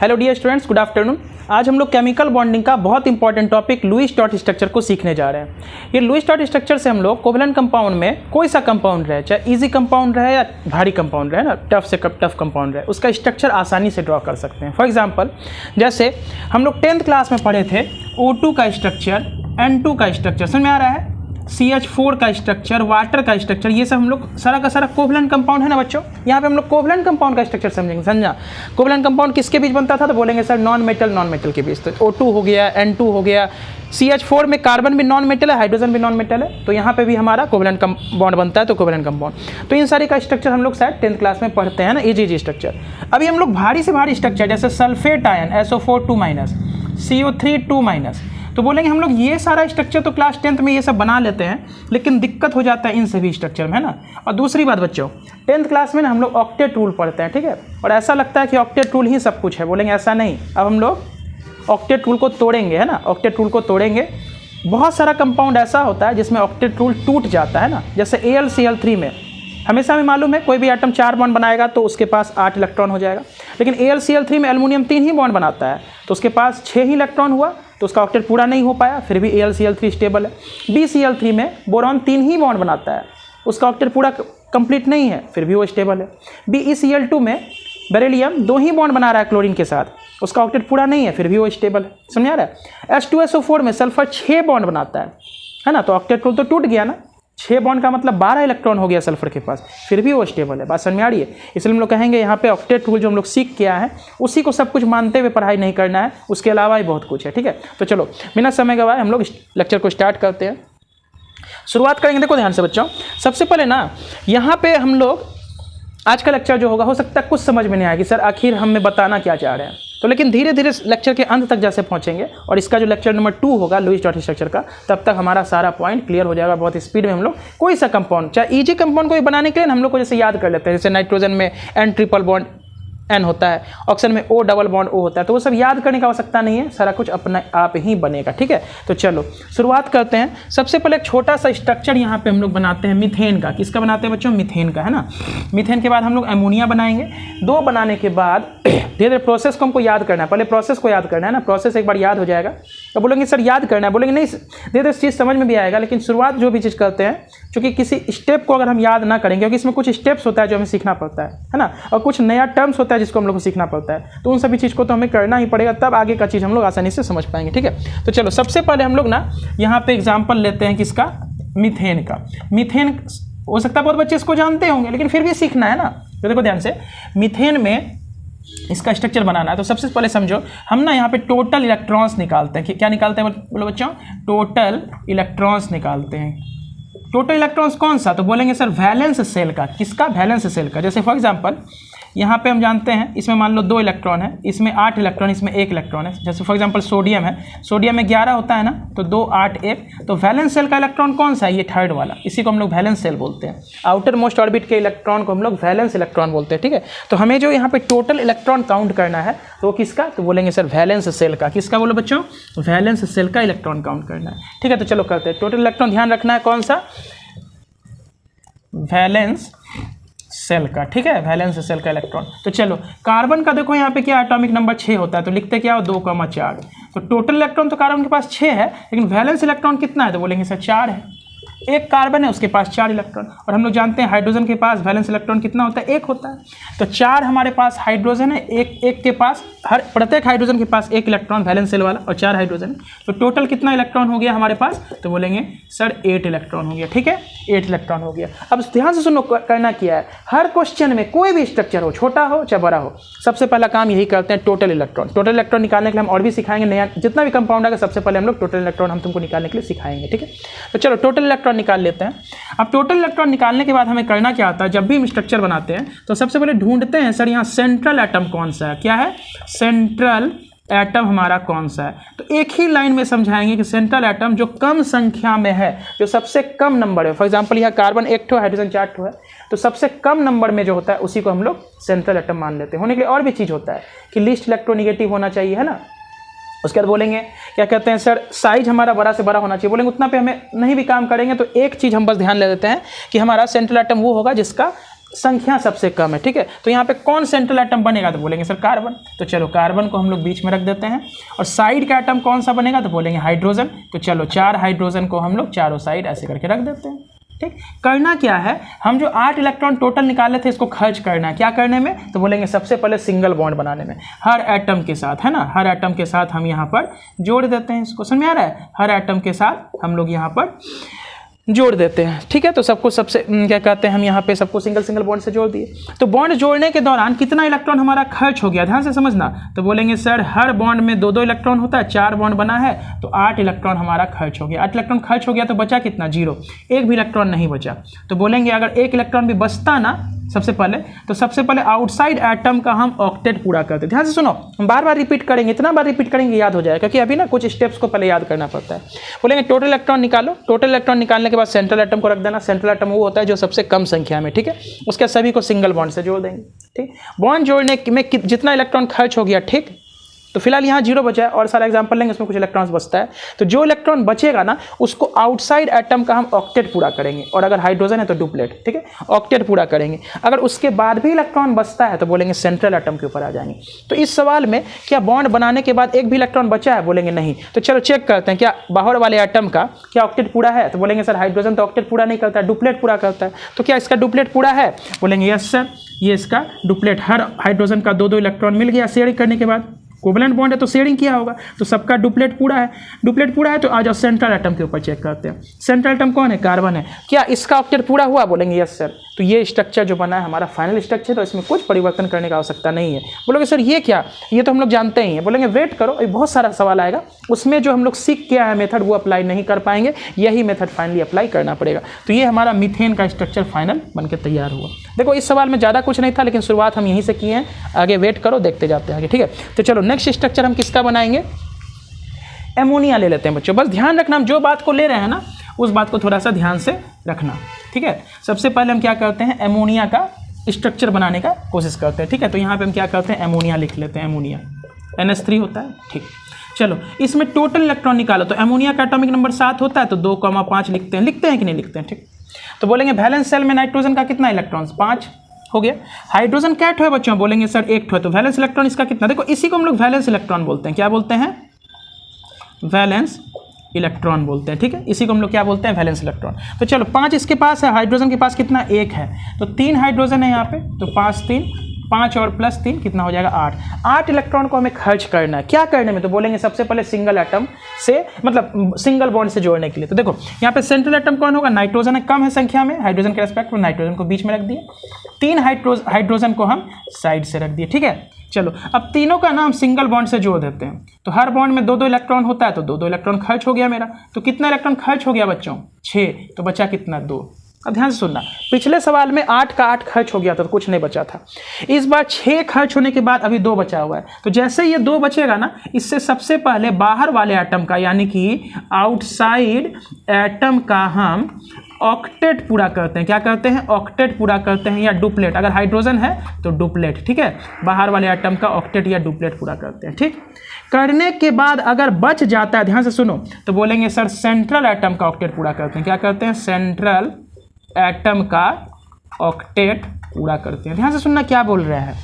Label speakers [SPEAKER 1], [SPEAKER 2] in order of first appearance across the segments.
[SPEAKER 1] Hello dear students, good afternoon. आज हम लोग केमिकल बॉन्डिंग का बहुत important topic Lewis dot structure को सीखने जा रहे हैं। ये लुईस डॉट स्ट्रक्चर से हम लोग कोवेलेंट कंपाउंड में कोई सा कंपाउंड रहे, चाहे इजी कंपाउंड रहे या भारी कंपाउंड रहे ना, टफ से टफ कंपाउंड रहे, उसका स्ट्रक्चर आसानी से ड्रॉ कर सकते हैं। फॉर एग्जाम्पल, जैसे हम लोग 10th क्लास में पढ़े थे O2 का स्ट्रक्चर, N2 का स्ट्रक्चर, समझ में आ रहा है, CH4 का स्ट्रक्चर, वाटर का स्ट्रक्चर, ये सब हम लोग सारा का सारा कोवेलेंट कंपाउंड है ना बच्चों। यहाँ पे हम लोग कोवेलेंट कंपाउंड का स्ट्रक्चर समझेंगे। समझा, कोवेलेंट कंपाउंड किसके बीच बनता था, तो बोलेंगे सर नॉन मेटल के बीच। तो O2 हो गया, N2 हो गया, CH4 में कार्बन भी नॉन मेटल है, हाइड्रोजन भी नॉन मेटल है, तो यहाँ पे भी हमारा कोवेलेंट बॉन्ड बनता है, तो कोवेलेंट कंपाउंड। तो इन सारी का स्ट्रक्चर हम लोग शायद 10th क्लास में पढ़ते हैं ना, इजी स्ट्रक्चर। अभी हम लोग भारी से भारी स्ट्रक्चर जैसे सल्फेट आयन SO4 2-, CO3 2-, तो बोलेंगे हम लोग ये सारा स्ट्रक्चर तो क्लास 10th में ये सब बना लेते हैं, लेकिन दिक्कत हो जाता है इन सभी स्ट्रक्चर में, है ना। और दूसरी बात बच्चों, 10th क्लास में ना हम लोग ऑक्टेट रूल पढ़ते हैं, ठीक है, और ऐसा लगता है कि ऑक्टेट रूल ही सब कुछ है। बोलेंगे ऐसा नहीं, अब हम लोग ऑक्टेट रूल को तोड़ेंगे, है ना, ऑक्टेट रूल को तोड़ेंगे। बहुत सारा कंपाउंड ऐसा होता है जिसमें ऑक्टेट रूल टूट जाता है ना, जैसे AlCl3 में हमेशा हमें मालूम है कोई भी एटम 4 बॉन्ड बनाएगा तो उसके पास 8 इलेक्ट्रॉन हो जाएगा, लेकिन AlCl3 में एल्युमिनियम 3 ही बॉन्ड बनाता है तो उसके पास 6 ही इलेक्ट्रॉन हुआ, तो उसका ऑक्टेट पूरा नहीं हो पाया, फिर भी AlCl3 स्टेबल है। BCl3 में बोरॉन 3 ही बॉन्ड बनाता है, उसका ऑक्टेट पूरा कंप्लीट नहीं है, फिर भी वो स्टेबल है। BeCl2 में बेरिलियम 2 ही बॉन्ड बना रहा है क्लोरीन के साथ, उसका ऑक्टेट पूरा नहीं है, फिर भी वो स्टेबल है। समझ आ रहा है। H2SO4 में सल्फर 6 बॉन्ड बनाता है ना, तो ऑक्टेट रूल तो टूट गया ना, 6 बॉन्ड का मतलब 12 इलेक्ट्रॉन हो गया सल्फर के पास, फिर भी वो स्टेबल है। बात समझ में आ रही है। इसलिए हम लोग कहेंगे यहाँ पे ऑक्टेट रूल जो हम लोग सीख किया है उसी को सब कुछ मानते हुए पढ़ाई नहीं करना है, उसके अलावा ही बहुत कुछ है, ठीक है। तो चलो बिना समय गवाए हम लोग लेक्चर को स्टार्ट करते हैं, शुरुआत करेंगे। देखो ध्यान से बच्चों, सबसे पहले ना यहाँ पे हम लोग आज का लेक्चर जो होगा, हो सकता है कुछ समझ में नहीं आएगी सर आखिर हमें बताना क्या चाह रहे हैं, तो लेकिन धीरे धीरे लेक्चर के अंत तक जैसे पहुंचेंगे और इसका जो लेक्चर नंबर 2 होगा लुईस डॉट स्ट्रक्चर का, तब तक हमारा सारा पॉइंट क्लियर हो जाएगा। बहुत स्पीड में हम लोग कोई सा कंपाउंड, चाहे इजी कंपाउंड को बनाने के लिए हम लोग को जैसे याद कर लेते हैं, जैसे नाइट्रोजन में N ट्रिपल बॉन्ड N होता है, ऑक्सीजन में O डबल बॉन्ड O होता है, तो वो सब याद करने की आवश्यकता नहीं है, सारा कुछ अपने आप ही बनेगा, ठीक है। तो चलो शुरुआत करते हैं। सबसे पहले एक छोटा सा स्ट्रक्चर यहाँ पे हम लोग बनाते हैं मीथेन का। किसका बनाते हैं बच्चों? मीथेन का, है ना। मीथेन के बाद हम लोग अमोनिया बनाएंगे। 2 बनाने के बाद धीरे धीरे प्रोसेस को हमको याद करना है, पहले प्रोसेस को याद करना है ना, प्रोसेस एक बार याद हो जाएगा तो बोलेंगे सर याद करना है, बोलेंगे नहीं धीरे धीरे चीज़ समझ में भी आएगा, लेकिन शुरुआत जो भी चीज़ करते हैं, क्योंकि किसी स्टेप को अगर हम याद ना करेंगे, क्योंकि इसमें कुछ स्टेप्स होता है जो हमें सीखना पड़ता है ना, और कुछ नया टर्म्स होता है जिसको हम लोग को सीखना पड़ता है, तो उन सभी चीज़ को तो हमें करना ही पड़ेगा, तब आगे का चीज़ हम लोग आसानी से समझ पाएंगे, ठीक है। तो चलो सबसे पहले हम लोग ना यहाँ पे एग्जाम्पल लेते हैं किसका? मीथेन का। मीथेन हो सकता है बहुत बच्चे इसको जानते होंगे, लेकिन फिर भी सीखना है ना। तो देखो ध्यान से, मीथेन में इसका स्ट्रक्चर बनाना है, तो सबसे पहले समझो हम ना यहाँ पे टोटल इलेक्ट्रॉन्स निकालते हैं। क्या निकालते हैं बोलो बच्चों? टोटल इलेक्ट्रॉन्स निकालते हैं। टोटल इलेक्ट्रॉन्स कौन सा? तो बोलेंगे सर वैलेंस सेल का। किसका? वैलेंस सेल का। जैसे फॉर एग्जांपल यहाँ पे हम जानते हैं इसमें मान लो 2 इलेक्ट्रॉन है, इसमें 8 इलेक्ट्रॉन, इसमें 1 इलेक्ट्रॉन है। जैसे फॉर एग्जांपल सोडियम है, सोडियम में 11 होता है ना, तो 2 8 1, तो वैलेंस सेल का इलेक्ट्रॉन कौन सा है? ये थर्ड वाला, इसी को हम लोग वैलेंस सेल बोलते हैं। आउटर मोस्ट ऑर्बिट के इलेक्ट्रॉन को हम लोग वैलेंस इलेक्ट्रॉन बोलते हैं, ठीक है। तो हमें जो यहाँ पे टोटल इलेक्ट्रॉन काउंट करना है तो वो किसका? तो बोलेंगे सर वैलेंस सेल का। किसका बोलो बच्चों? वैलेंस सेल का इलेक्ट्रॉन काउंट करना है, ठीक है। तो चलो करते हैं। टोटल इलेक्ट्रॉन ध्यान रखना है कौन सा? वैलेंस सेल का, ठीक है, वैलेंस सेल का इलेक्ट्रॉन। तो चलो कार्बन का देखो यहाँ पे क्या एटॉमिक नंबर 6 होता है, तो लिखते क्या हो? 2,4। तो टोटल इलेक्ट्रॉन तो कार्बन के पास 6 है, लेकिन वैलेंस इलेक्ट्रॉन कितना है? तो बोलेंगे सर 4 है। एक कार्बन है उसके पास 4 इलेक्ट्रॉन, और हम लोग जानते हैं हाइड्रोजन के पास वैलेंस इलेक्ट्रॉन कितना होता है? 1 होता है। तो 4 हमारे पास हाइड्रोजन है, एक के पास, हर प्रत्येक हाइड्रोजन के पास 1 इलेक्ट्रॉन वैलेंस सेल वाला, और 4 हाइड्रोजन है। तो टोटल कितना इलेक्ट्रॉन हो गया हमारे पास? तो बोलेंगे सर 8 इलेक्ट्रॉन हो गया, ठीक है, 8 इलेक्ट्रॉन हो गया। अब ध्यान से सुनो, करना क्या है, हर क्वेश्चन में कोई भी स्ट्रक्चर हो, छोटा हो चाहे बड़ा हो, सबसे पहला काम यही करते हैं, टोटल इलेक्ट्रॉन। टोटल इलेक्ट्रॉन निकालने के लिए हम और भी सिखाएंगे, नया जितना भी कंपाउंड आएगा सबसे पहले हम लोग टोटल इलेक्ट्रॉन हम तुमको निकालने के लिए सिखाएंगे, ठीक है। तो चलो टोटल इलेक्ट्रॉन निकाल लेते हैं। अब टोटल इलेक्ट्रॉन निकालने के बाद हमें करना क्या आता है? जब भी हम स्ट्रक्चर बनाते हैं तो सबसे पहले ढूंढते हैं सर यहाँ सेंट्रल एटम कौन सा है। क्या है? सेंट्रल एटम हमारा कौन सा है। तो एक ही लाइन में समझाएंगे कि सेंट्रल एटम जो कम संख्या में है, जो सबसे कम नंबर है। फॉर एग्जांपल यहाँ कार्बन 1 ठो, हाइड्रोजन 4 ठो है, तो सबसे कम नंबर में जो होता है उसी को हम लोग सेंट्रल एटम मान लेते हैं। होने के लिए और भी चीज़ होता है कि लिस्ट इलेक्ट्रोनिगेटिव होना चाहिए, है ना। उसके बाद बोलेंगे क्या कहते हैं सर, साइज हमारा बड़ा से बड़ा होना चाहिए। बोलेंगे उतना पे हमें नहीं भी काम करेंगे, तो एक चीज़ हम बस ध्यान ले देते हैं कि हमारा सेंट्रल एटम वो होगा जिसका संख्या सबसे कम है, ठीक है। तो यहाँ पे कौन सेंट्रल एटम बनेगा, तो बोलेंगे सर कार्बन। तो चलो कार्बन को हम लोग बीच में रख देते हैं। और साइड का एटम कौन सा बनेगा, तो बोलेंगे हाइड्रोजन। तो चलो 4 हाइड्रोजन को हम लोग चारों साइड ऐसे करके रख देते हैं, ठीक। करना क्या है, हम जो 8 इलेक्ट्रॉन टोटल निकाले थे इसको खर्च करना है, क्या करने में, तो बोलेंगे सबसे पहले सिंगल बॉन्ड बनाने में, हर एटम के साथ, है ना, हर एटम के साथ हम यहाँ पर जोड़ देते हैं। इसको समझ में आ रहा है, हर एटम के साथ हम लोग यहाँ पर जोड़ देते हैं, ठीक है। तो सबको सबसे क्या कहते हैं, हम यहाँ पे सबको सिंगल सिंगल बॉन्ड से जोड़ दिए। तो बॉन्ड जोड़ने के दौरान कितना इलेक्ट्रॉन हमारा खर्च हो गया, ध्यान से समझना। तो बोलेंगे सर हर बॉन्ड में 2-2 इलेक्ट्रॉन होता है, 4 बॉन्ड बना है तो 8 इलेक्ट्रॉन हमारा खर्च हो गया। 8 इलेक्ट्रॉन खर्च हो गया तो बचा कितना, 0, एक भी इलेक्ट्रॉन नहीं बचा। तो बोलेंगे अगर एक इलेक्ट्रॉन भी बचता ना सबसे पहले आउटसाइड एटम का हम ऑक्टेट पूरा करते हैं। ध्यान से सुनो, हम बार बार रिपीट करेंगे, इतना बार रिपीट करेंगे याद हो जाएगा, क्योंकि अभी ना कुछ स्टेप्स को पहले याद करना पड़ता है। बोलेंगे टोटल इलेक्ट्रॉन निकालो, टोटल इलेक्ट्रॉन निकालने के बाद सेंट्रल एटम को रख देना। सेंट्रल एटम वो होता है जो सबसे कम संख्या में, ठीक है, उसके सभी को सिंगल बॉन्ड से जोड़ देंगे, ठीक। बॉन्ड जोड़ने में जितना इलेक्ट्रॉन खर्च हो गया, ठीक। तो फिलहाल यहाँ 0 बचा है, और सारा एग्जांपल लेंगे उसमें कुछ इलेक्ट्रॉन्स बचता है। तो जो इलेक्ट्रॉन बचेगा ना उसको आउटसाइड एटम का हम ऑक्टेट पूरा करेंगे, और अगर हाइड्रोजन है तो डुप्लेट, ठीक है, ऑक्टेट पूरा करेंगे। अगर उसके बाद भी इलेक्ट्रॉन बचता है तो बोलेंगे सेंट्रल एटम के ऊपर आ जाएंगे। तो इस सवाल में क्या बॉन्ड बनाने के बाद एक भी इलेक्ट्रॉन बचा है, बोलेंगे नहीं। तो चलो चेक करते हैं क्या बाहर वाले एटम का क्या ऑक्टेट पूरा है, तो बोलेंगे सर हाइड्रोजन तो ऑक्टेट पूरा नहीं करता है, डुप्लेट पूरा करता है। तो क्या इसका डुप्लेट पूरा है, बोलेंगे यस सर, ये इसका डुप्लेट, हर हाइड्रोजन का 2-2 इलेक्ट्रॉन मिल गया शेयरिंग करने के बाद। कोवेलेंट बॉन्ड है तो शेयरिंग किया होगा, तो सबका डुप्लेट पूरा है। डुप्लेट पूरा है तो आ जाओ सेंट्रल एटम के ऊपर चेक करते हैं। सेंट्रल एटम कौन है, कार्बन है। क्या इसका ऑक्टेट पूरा हुआ, बोलेंगे यस सर। तो ये स्ट्रक्चर जो बना है हमारा फाइनल स्ट्रक्चर, तो इसमें कुछ परिवर्तन करने की आवश्यकता नहीं है। बोलोगे सर ये क्या, ये तो हम लोग जानते ही हैं। बोलेंगे वेट करो, ये बहुत सारा सवाल आएगा, उसमें जो हम लोग सीख के आए मेथड वो अप्लाई नहीं कर पाएंगे, यही मेथड फाइनली अप्लाई करना पड़ेगा। तो ये हमारा मीथेन का स्ट्रक्चर फाइनल बनकर तैयार हुआ। देखो इस सवाल में ज़्यादा कुछ नहीं था, लेकिन शुरुआत हम यहीं से किए हैं, आगे वेट करो देखते जाते हैं आगे, ठीक है। तो चलो नेक्स्ट स्ट्रक्चर हम किसका बनाएंगे, एमोनिया ले लेते हैं बच्चों। बस ध्यान रखना, हम जो बात को ले रहे हैं ना उस बात को थोड़ा सा ध्यान से रखना, ठीक है। सबसे पहले हम क्या करते हैं, एमोनिया का स्ट्रक्चर बनाने का कोशिश करते हैं, ठीक है। तो यहाँ पे हम क्या करते हैं, एमोनिया लिख लेते हैं, एमोनिया NH3 होता है, ठीक। चलो इसमें टोटल इलेक्ट्रॉन निकालो, तो एमोनिया का एटॉमिक नंबर 7 होता है, तो 2,5 लिखते हैं कि नहीं लिखते हैं, ठीक। तो बोलेंगे वैलेंस सेल में नाइट्रोजन का कितना इलेक्ट्रॉन्स, 5 हो गया। हाइड्रोजन क्या है बच्चों, बोलेंगे सर 1 है, तो वैलेंस इलेक्ट्रॉन इसका कितना, देखो इसी को हम लोग वैलेंस इलेक्ट्रॉन बोलते हैं, क्या बोलते हैं, वैलेंस इलेक्ट्रॉन बोलते हैं, ठीक है। इसी को हम लोग क्या बोलते हैं, वैलेंस इलेक्ट्रॉन। तो चलो 5 इसके पास है, हाइड्रोजन के पास कितना, 1 है, तो 3 हाइड्रोजन है यहाँ पे, तो 5 और प्लस 3 कितना हो जाएगा, 8 इलेक्ट्रॉन को हमें खर्च करना है। क्या करने में, तो बोलेंगे सबसे पहले सिंगल एटम से, मतलब सिंगल बॉन्ड से जोड़ने के लिए। तो देखो यहाँ पे सेंट्रल एटम कौन होगा, नाइट्रोजन है, कम है संख्या में हाइड्रोजन के रेस्पेक्ट में, नाइट्रोजन को बीच में रख दिए, 3 हाइड्रोजन को हम साइड से रख दिए, ठीक है। चलो अब तीनों का नाम सिंगल बॉन्ड से जोड़ देते हैं। तो हर बॉन्ड में 2-2 इलेक्ट्रॉन होता है, तो 2-2 इलेक्ट्रॉन खर्च हो गया मेरा। तो कितना इलेक्ट्रॉन खर्च हो गया बच्चों, 6, तो बचा कितना, 2। अब ध्यान से सुनना, पिछले सवाल में 8 का 8 खर्च हो गया था तो कुछ नहीं बचा था। इस बार 6 खर्च होने के बाद अभी 2 बचा हुआ है। तो जैसे ये 2 बचेगा ना, इससे सबसे पहले बाहर वाले एटम का, यानी कि आउटसाइड एटम का हम ऑक्टेट पूरा करते हैं। क्या करते हैं, ऑक्टेट पूरा करते हैं, या डुप्लेट, अगर हाइड्रोजन है तो डुप्लेट, ठीक है। बाहर वाले एटम का ऑक्टेट या डुप्लेट पूरा करते हैं, ठीक। करने के बाद अगर बच जाता है, ध्यान से सुनो, तो बोलेंगे सर सेंट्रल एटम का ऑक्टेट पूरा करते हैं। क्या करते हैं, सेंट्रल एटम का ऑक्टेट पूरा करते हैं। ध्यान से सुनना क्या बोल रहे हैं,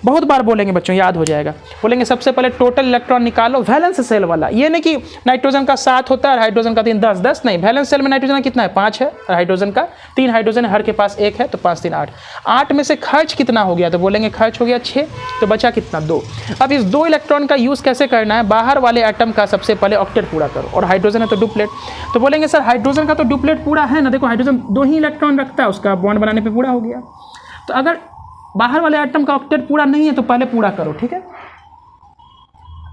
[SPEAKER 1] बहुत बार बोलेंगे बच्चों, याद हो जाएगा। बोलेंगे सबसे पहले टोटल इलेक्ट्रॉन निकालो, वैलेंस सेल वाला। ये नहीं कि नाइट्रोजन का 7 होता है और हाइड्रोजन का 3, 10 नहीं। वैलेंस सेल में नाइट्रोजन कितना है, 5 है, और हाइड्रोजन का 3 हाइड्रोजन है, हर के पास 1 है, तो 5, 3, 8। 8 में से खर्च कितना हो गया, तो बोलेंगे खर्च हो गया 6, तो बचा कितना, 2। अब इस 2 इलेक्ट्रॉन का यूज़ कैसे करना है, बाहर वाले एटम का सबसे पहले ऑक्टेट पूरा करो, और हाइड्रोजन है तो डुप्लेट। तो बोलेंगे सर हाइड्रोजन का तो डुप्लेट पूरा है ना, देखो हाइड्रोजन 2 ही इलेक्ट्रॉन रखता है, उसका बॉन्ड बनाने पर पूरा हो गया। तो अगर बाहर वाले एटम का ऑक्टेट पूरा नहीं है तो पहले पूरा करो, ठीक है।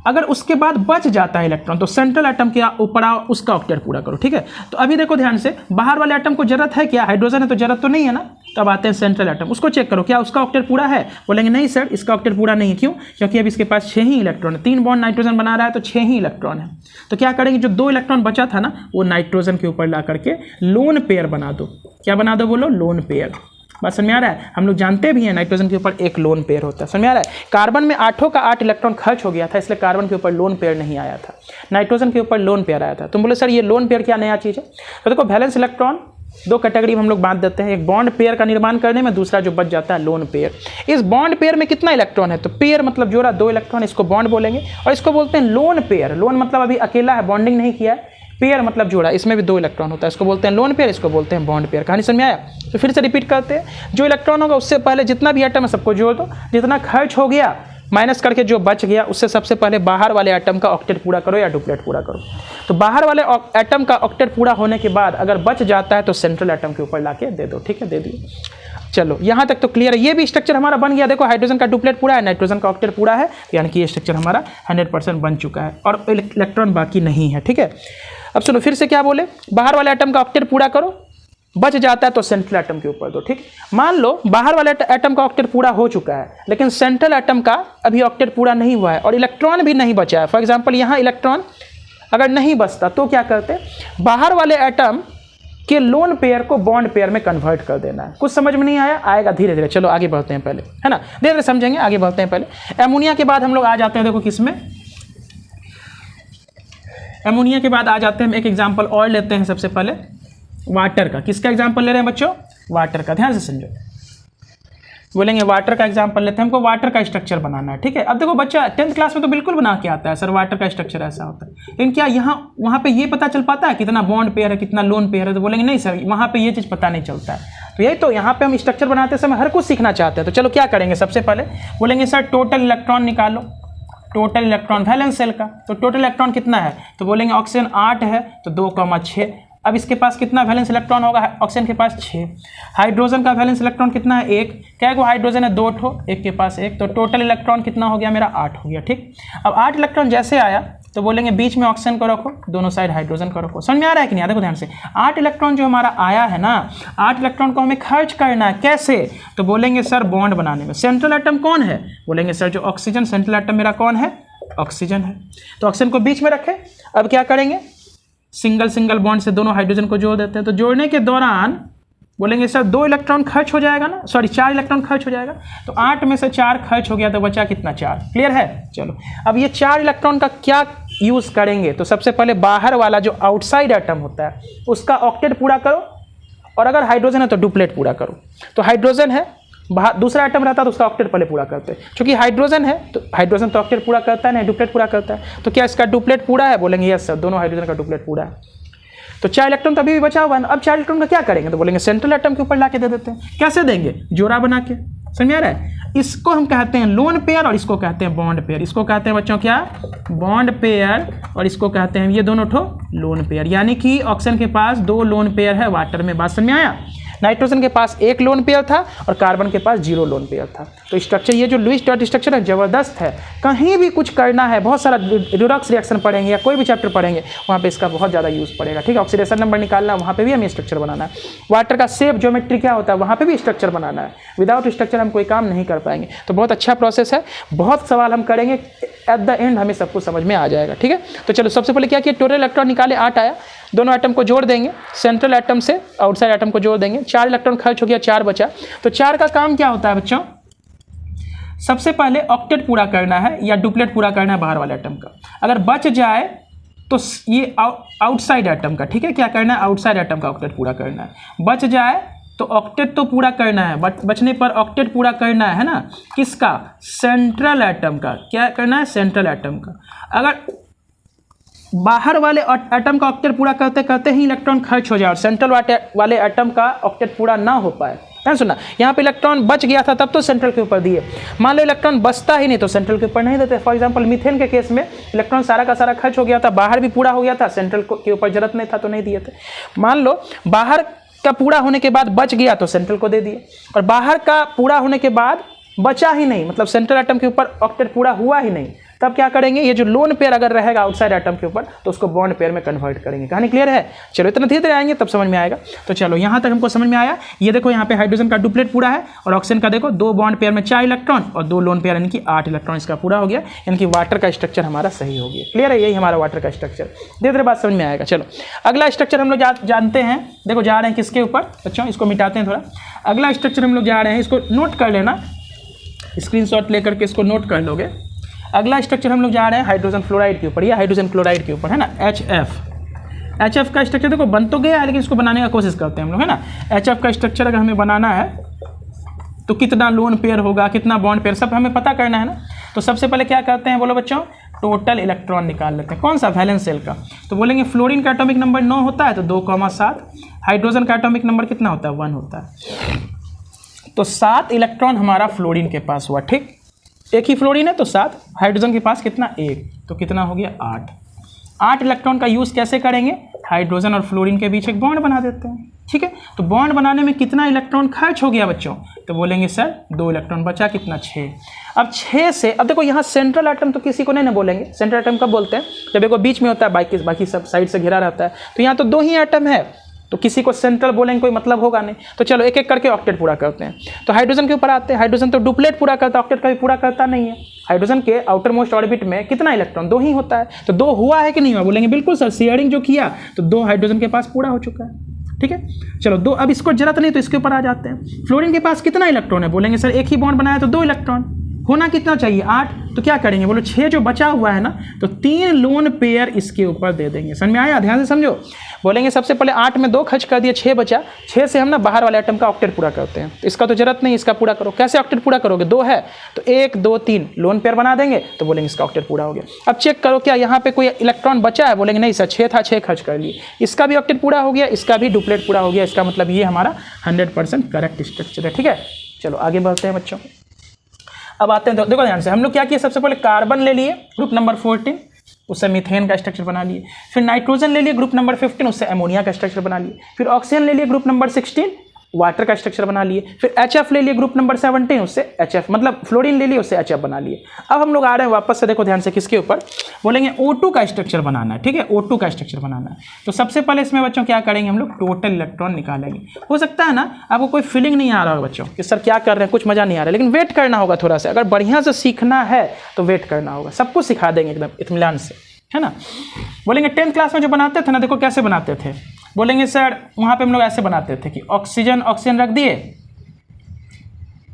[SPEAKER 1] अगर उसके बाद बच जाता है इलेक्ट्रॉन तो सेंट्रल एटम के ऊपर आओ, उसका ऑक्टेट पूरा करो, ठीक है। तो अभी देखो ध्यान से, बाहर वाले एटम को जरूरत है क्या, हाइड्रोजन है तो जरूरत तो नहीं है ना। तो अब आते हैं सेंट्रल एटम, उसको चेक करो क्या उसका ऑक्टेट पूरा है। बोलेंगे नहीं सर इसका ऑक्टेट पूरा नहीं है, क्यों, क्योंकि अब इसके पास 6 ही इलेक्ट्रॉन है। 3 बॉन्ड नाइट्रोजन बना रहा है तो 6 ही इलेक्ट्रॉन है। तो क्या करेंगे, जो 2 इलेक्ट्रॉन बचा था ना वो नाइट्रोजन के ऊपर ला करके लोन पेयर बना दो। क्या बना दो, बोलो, लोन पेयर। बात समझ में आ रहा है, हम लोग जानते भी हैं नाइट्रोजन के ऊपर एक लोन पेयर होता है, समझ में आ रहा है। कार्बन में 8 का 8 इलेक्ट्रॉन खर्च हो गया था, इसलिए कार्बन के ऊपर लोन पेयर नहीं आया था, नाइट्रोजन के ऊपर लोन पेयर आया था। तुम बोले सर ये लोन पेयर क्या नया चीज़ है। तो देखो वैलेंस इलेक्ट्रॉन दो कैटेगरी में हम लोग बांट देते हैं, एक बॉन्ड पेयर का निर्माण करने में, दूसरा जो बच जाता है लोन पेयर। इस बॉन्ड पेयर में कितना इलेक्ट्रॉन है, तो पेयर मतलब जोड़ा, 2 इलेक्ट्रॉन, इसको बॉन्ड बोलेंगे। और इसको बोलते हैं लोन पेयर। लोन मतलब अभी अकेला है, बॉन्डिंग नहीं किया है। पेयर मतलब जोड़ा, इसमें भी 2 इलेक्ट्रॉन होता है, इसको बोलते हैं लोन पेयर, इसको बोलते हैं बॉन्ड पेयर। कहानी समझ में आया? तो फिर से रिपीट करते हैं। जो इलेक्ट्रॉन होगा उससे पहले जितना भी एटम है सबको जोड़ दो, जितना खर्च हो गया माइनस करके जो बच गया उससे सबसे पहले बाहर वाले एटम का ऑक्टेट पूरा करो या डुप्लेट पूरा करो। तो बाहर वाले एटम का ऑक्टेट पूरा होने के बाद अगर बच जाता है तो सेंट्रल एटम के ऊपर लाके दे दो। ठीक है, दे दिए। चलो यहाँ तक तो क्लियर है। ये भी स्ट्रक्चर हमारा बन गया। देखो हाइड्रोजन का डुप्लेट पूरा है, नाइट्रोजन का ऑक्टेट पूरा है, यानी कि ये स्ट्रक्चर हमारा 100% बन चुका है और इलेक्ट्रॉन बाकी नहीं है। ठीक है, अब सुनो फिर से क्या बोले, बाहर वाले एटम का ऑक्टेट पूरा करो, बच जाता है तो सेंट्रल एटम के ऊपर दो। ठीक, मान लो बाहर वाले एटम का ऑक्टेट पूरा हो चुका है लेकिन सेंट्रल एटम का अभी ऑक्टेट पूरा नहीं हुआ है और इलेक्ट्रॉन भी नहीं बचा है। फॉर एग्जांपल यहाँ इलेक्ट्रॉन अगर नहीं बचता तो क्या करते, बाहर वाले एटम के लोन पेयर को बॉन्ड पेयर में कन्वर्ट कर देना है। कुछ समझ में नहीं आया, आएगा धीरे धीरे। चलो आगे बढ़ते हैं पहले, है ना, धीरे धीरे समझेंगे, आगे बढ़ते हैं। पहले एमोनिया के बाद हम लोग आ जाते हैं, देखो किसमें, एमोनिया के बाद आ जाते हैं हम एक एग्जाम्पल और लेते हैं। सबसे पहले वाटर का, किसका एग्जाम्पल ले रहे हैं बच्चों, वाटर का, ध्यान से समझो। बोलेंगे वाटर का एग्जाम्पल लेते हैं, हमको वाटर का स्ट्रक्चर बनाना है। ठीक है, अब देखो बच्चा 10th क्लास में तो बिल्कुल बना के आता है सर वाटर का स्ट्रक्चर ऐसा होता है, लेकिन क्या यहाँ वहाँ पे ये पता चल पाता है कितना बॉन्ड पेयर है कितना लोन पेयर है, तो बोलेंगे नहीं सर वहाँ पे ये चीज़ पता नहीं चलता है। तो यही तो यहाँ पे हम स्ट्रक्चर बनाते समय हर कुछ सीखना चाहते हैं। तो चलो क्या करेंगे, सबसे पहले बोलेंगे सर टोटल इलेक्ट्रॉन निकालो, टोटल इलेक्ट्रॉन वैलेंस शेल का, तो टोटल इलेक्ट्रॉन कितना है, तो बोलेंगे ऑक्सीजन 8 है तो 2,6। अब इसके पास कितना वैलेंस इलेक्ट्रॉन होगा, ऑक्सीजन के पास 6। हाइड्रोजन का वैलेंस इलेक्ट्रॉन कितना है, 1। क्या है, हाइड्रोजन है 2 ठो, एक के पास 1, तो टोटल इलेक्ट्रॉन कितना हो गया मेरा, 8 हो गया। ठीक, अब 8 इलेक्ट्रॉन जैसे आया तो बोलेंगे बीच में ऑक्सीजन को रखो, दोनों साइड हाइड्रोजन को रखो। समझ में आ रहा है कि नहीं, देखो ध्यान से। 8 इलेक्ट्रॉन जो हमारा आया है ना, 8 इलेक्ट्रॉन को हमें खर्च करना है, कैसे, तो बोलेंगे सर बॉन्ड बनाने में। सेंट्रल एटम कौन है, बोलेंगे सर जो ऑक्सीजन, सेंट्रल एटम मेरा कौन है, ऑक्सीजन है। तो ऑक्सीजन को बीच में रखें। अब क्या करेंगे, सिंगल सिंगल बॉन्ड से दोनों हाइड्रोजन को जोड़ देते हैं। तो जोड़ने के दौरान बोलेंगे सर 2 इलेक्ट्रॉन खर्च हो जाएगा ना, सॉरी 4 इलेक्ट्रॉन खर्च हो जाएगा। तो 8 में से 4 खर्च हो गया तो बचा कितना, 4। क्लियर है। चलो अब ये 4 इलेक्ट्रॉन का क्या यूज़ करेंगे, तो सबसे पहले बाहर वाला जो आउटसाइड एटम होता है उसका ऑक्टेट पूरा करो, और अगर हाइड्रोजन है तो डुप्लेट पूरा करो। तो हाइड्रोजन है, दूसरा एटम रहता है तो उसका ऑक्टेट पहले पूरा करते हैं। क्योंकि हाइड्रोजन है तो हाइड्रोजन तो ऑक्टेट पूरा करता है नहीं, डुप्लेट पूरा करता है। तो क्या इसका डुप्लेट पूरा है, बोलेंगे यस सर, दोनों हाइड्रोजन का डुप्लेट पूरा है। तो 4 इलेक्ट्रॉन तो अभी भी बचा हुआ है। अब 4 इलेक्ट्रॉन का क्या करेंगे, तो बोलेंगे सेंट्रल एटम के ऊपर लाके दे देते हैं। कैसे देंगे, जोड़ा बना के। समझ आ रहा है, इसको हम कहते हैं लोन पेयर और इसको कहते हैं बॉन्ड पेयर। इसको कहते हैं बच्चों क्या, बॉन्ड पेयर, और इसको कहते हैं ये दोनों ठो लोन पेयर। यानी कि ऑक्सीजन के पास 2 लोन पेयर है वाटर में, बात समझ में आया। नाइट्रोजन के पास 1 लोन पेयर था और कार्बन के पास 0 लोन पेयर था। तो स्ट्रक्चर, ये जो लुईस डॉट स्ट्रक्चर है ज़बरदस्त है। कहीं भी कुछ करना है, बहुत सारा रिडॉक्स रिएक्शन पढ़ेंगे या कोई भी चैप्टर पढ़ेंगे वहाँ पे इसका बहुत ज़्यादा यूज़ पड़ेगा। ठीक है, ऑक्सीडेशन नंबर निकालना है, वहाँ पे भी हमें स्ट्रक्चर बनाना है। वाटर का शेप ज्योमेट्री क्या होता है, वहाँ पे भी स्ट्रक्चर बनाना है। विदाउट स्ट्रक्चर हम कोई काम नहीं कर पाएंगे। तो बहुत अच्छा प्रोसेस है, बहुत सवाल हम करेंगे, एट द एंड हमें सब कुछ समझ में आ जाएगा। ठीक है, तो चलो सबसे पहले क्या किया, टोटल इलेक्ट्रॉन निकाले, 8 आया, दोनों एटम को जोड़ देंगे, सेंट्रल एटम से आउटसाइड एटम को जोड़ देंगे। 4 इलेक्ट्रॉन खर्च हो गया, 4 बचा। तो 4 का काम क्या होता है बच्चों, सबसे पहले ऑक्टेट पूरा करना है या डुप्लेट पूरा करना है बाहर वाले एटम का। अगर बच जाए तो ये आउटसाइड एटम का, ठीक है, क्या करना है, आउटसाइड एटम का ऑक्टेट पूरा करना है। बच जाए तो ऑक्टेट तो पूरा करना है, बचने पर ऑक्टेट पूरा करना है ना, किसका, सेंट्रल एटम का। क्या करना है, सेंट्रल एटम का। अगर बाहर वाले एटम का ऑक्टेट पूरा करते करते ही इलेक्ट्रॉन खर्च हो जाए और सेंट्रल वाले एटम का ऑक्टेट पूरा ना हो पाए, ध्यान सुनना, यहाँ पे इलेक्ट्रॉन बच गया था तब तो सेंट्रल के ऊपर दिए, मान लो इलेक्ट्रॉन बचता ही नहीं तो सेंट्रल के ऊपर नहीं देते। फॉर एग्जांपल मीथेन के केस में इलेक्ट्रॉन सारा का सारा खर्च हो गया था, बाहर भी पूरा हो गया था, सेंट्रल के ऊपर जरूरत नहीं था तो नहीं दिए थे। मान लो बाहर का पूरा होने के बाद बच गया तो सेंट्रल को दे दिए, और बाहर का पूरा होने के बाद बचा ही नहीं, मतलब सेंट्रल एटम के ऊपर ऑक्टेट पूरा हुआ ही नहीं, तब क्या करेंगे, ये जो लोन पेयर अगर रहेगा आउटसाइड एटम के ऊपर तो उसको बॉन्ड पेयर में कन्वर्ट करेंगे। कहानी क्लियर है। चलो इतना धीरे धीरे आएंगे तब समझ में आएगा। तो चलो यहाँ तक हमको समझ में आया। ये देखो यहाँ पे हाइड्रोजन का डुप्लेट पूरा है और ऑक्सीजन का देखो 2 बॉन्ड पेयर में 4 इलेक्ट्रॉन और 2 लोन पेयर यानी कि 8 इलेक्ट्रॉन इसका पूरा हो गया, यानी कि वाटर का स्ट्रक्चर हमारा सही हो गया। क्लियर है, यही हमारा वाटर का स्ट्रक्चर। धीरे धीरे बात समझ में आएगा। चलो अगला स्ट्रक्चर हम लोग जानते हैं। देखो जा रहे हैं किसके ऊपर बच्चों, इसको मिटाते हैं थोड़ा। अगला स्ट्रक्चर हम लोग जा रहे हैं, इसको नोट कर लेना, स्क्रीनशॉट लेकर के इसको नोट कर लोगे। अगला स्ट्रक्चर हम लोग जा रहे हैं हाइड्रोजन फ्लोराइड के ऊपर या हाइड्रोजन क्लोराइड के ऊपर, है ना, HF। HF का स्ट्रक्चर देखो बन तो गया है, लेकिन इसको बनाने का कोशिश करते हैं हम लोग, है ना। HF का स्ट्रक्चर अगर हमें बनाना है तो कितना लोन पेयर होगा, कितना बॉन्ड पेयर, सब हमें पता करना है ना। तो सबसे पहले क्या करते हैं बोलो बच्चों, टोटल इलेक्ट्रॉन निकाल लेते हैं। कौन सा, वैलेंस शेल का। तो बोलेंगे फ्लोरीन का एटॉमिक नंबर 9 होता है तो 2,7। हाइड्रोजन का एटॉमिक नंबर कितना होता है, 1 होता है। तो 7 इलेक्ट्रॉन हमारा फ्लोरीन के पास हुआ, ठीक। एक ही फ्लोरीन है तो 7। हाइड्रोजन के पास कितना, 1, तो कितना हो गया 8। 8 इलेक्ट्रॉन का यूज़ कैसे करेंगे, हाइड्रोजन और फ्लोरीन के बीच एक बॉन्ड बना देते हैं, ठीक है। तो बॉन्ड बनाने में कितना इलेक्ट्रॉन खर्च हो गया बच्चों, तो बोलेंगे सर 2 इलेक्ट्रॉन बचा, कितना 6। अब 6 से, अब देखो यहाँ सेंट्रल एटम तो किसी को नहीं ना बोलेंगे। सेंट्रल एटम कब बोलते हैं, जब एक बीच में होता है, बाकी सब साइड से घिरा रहता है। तो यहाँ तो 2 ही एटम है, तो किसी को सेंट्रल बोलेंगे कोई मतलब होगा नहीं। तो चलो एक एक करके ऑक्टेट पूरा करते हैं। तो हाइड्रोजन के ऊपर आते हैं। हाइड्रोजन तो डुप्लेट पूरा करता है, ऑक्टेट कभी पूरा करता नहीं है। हाइड्रोजन के आउटर मोस्ट ऑर्बिट में कितना इलेक्ट्रॉन, 2 ही होता है। तो 2 हुआ है कि नहीं हुआ, बोलेंगे बिल्कुल सर, शेयरिंग जो किया तो 2 हाइड्रोजन के पास पूरा हो चुका है, ठीक है। चलो 2, अब इसको जरूरत नहीं तो इसके ऊपर आ जाते हैं। फ्लोरीन के पास कितना इलेक्ट्रॉन है, बोलेंगे सर एक ही बॉन्ड बनाया तो 2 इलेक्ट्रॉन, होना कितना चाहिए 8। तो क्या करेंगे, बोलो 6 जो बचा हुआ है ना, तो 3 लोन पेयर इसके ऊपर दे देंगे। समझ में आया, ध्यान से समझो। बोलेंगे सबसे पहले 8 में 2 खर्च कर दिए, 6 बचा। 6 से हम ना बाहर वाले एटम का ऑक्टेट पूरा करते हैं। तो इसका तो जरूरत नहीं, इसका पूरा करो। कैसे ऑक्टेट पूरा करोगे, 2 है तो 1 2 3 लोन पेयर बना देंगे, तो बोलेंगे इसका ऑक्टेट पूरा हो गया। अब चेक करो क्या यहाँ पे कोई इलेक्ट्रॉन बचा है, बोलेंगे नहीं सर 6 था, 6 खर्च कर लिए। इसका भी ऑक्टेट पूरा हो गया, इसका भी डुप्लेट पूरा हो गया। इसका मतलब ये हमारा 100% करेक्ट स्ट्रक्चर है, ठीक है। चलो आगे बढ़ते हैं बच्चों। अब आते हैं, देखो ध्यान से, हम लोग क्या किए, सबसे पहले कार्बन ले लिए ग्रुप नंबर 14, उससे मीथेन का स्ट्रक्चर बना लिए। फिर नाइट्रोजन ले लिए ग्रुप नंबर 15, उससे अमोनिया का स्ट्रक्चर बना लिए। फिर ऑक्सीजन ले लिए ग्रुप नंबर 16, वाटर का स्ट्रक्चर बना लिए। फिर HF ले लिए ग्रुप नंबर 17, उससे HF मतलब फ्लोरीन ले लिए, उससे HF बना लिए। अब हम लोग आ रहे हैं वापस से, देखो ध्यान से, किसके ऊपर, बोलेंगे O2 का स्ट्रक्चर बनाना है, ठीक है। O2 का स्ट्रक्चर बनाना है। तो सबसे पहले इसमें बच्चों क्या करेंगे, हम लोग टोटल इलेक्ट्रॉन निकालेंगे। हो सकता है ना आपको कोई फीलिंग नहीं आ रहा होगा बच्चों कि सर क्या कर रहे हैं, कुछ मजा नहीं आ रहा है, लेकिन वेट करना होगा थोड़ा सा। अगर बढ़िया से सीखना है तो वेट करना होगा, सब कुछ सिखा देंगे एकदम इत्मीनान से, है ना। बोलेंगे 10th क्लास में जो बनाते थे ना, देखो कैसे बनाते थे। बोलेंगे सर वहाँ पे हम लोग ऐसे बनाते थे कि ऑक्सीजन रख दिए।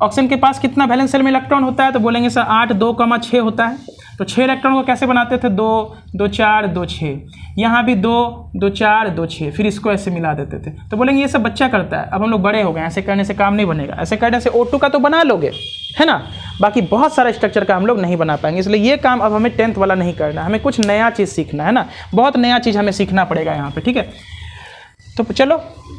[SPEAKER 1] ऑक्सीजन के पास कितना वैलेंस शेल में इलेक्ट्रॉन होता है, तो बोलेंगे सर 8 2,6 होता है। तो 6 इलेक्ट्रॉन को कैसे बनाते थे, 2 2 4 2 6। यहाँ भी 2 2 4 2 6, फिर इसको ऐसे मिला देते थे। तो बोलेंगे ये सब बच्चा करता है, अब हम लोग बड़े हो गए, ऐसे करने से काम नहीं बनेगा। ऐसे करने से O2 का तो बना लोगे, है ना, बाकी बहुत सारा स्ट्रक्चर का हम लोग नहीं बना पाएंगे। इसलिए ये काम अब हमें 10th वाला नहीं करना, हमें कुछ नया चीज़ सीखना है ना, बहुत नया चीज़ हमें सीखना पड़ेगा यहाँ पे, ठीक है। तो चलो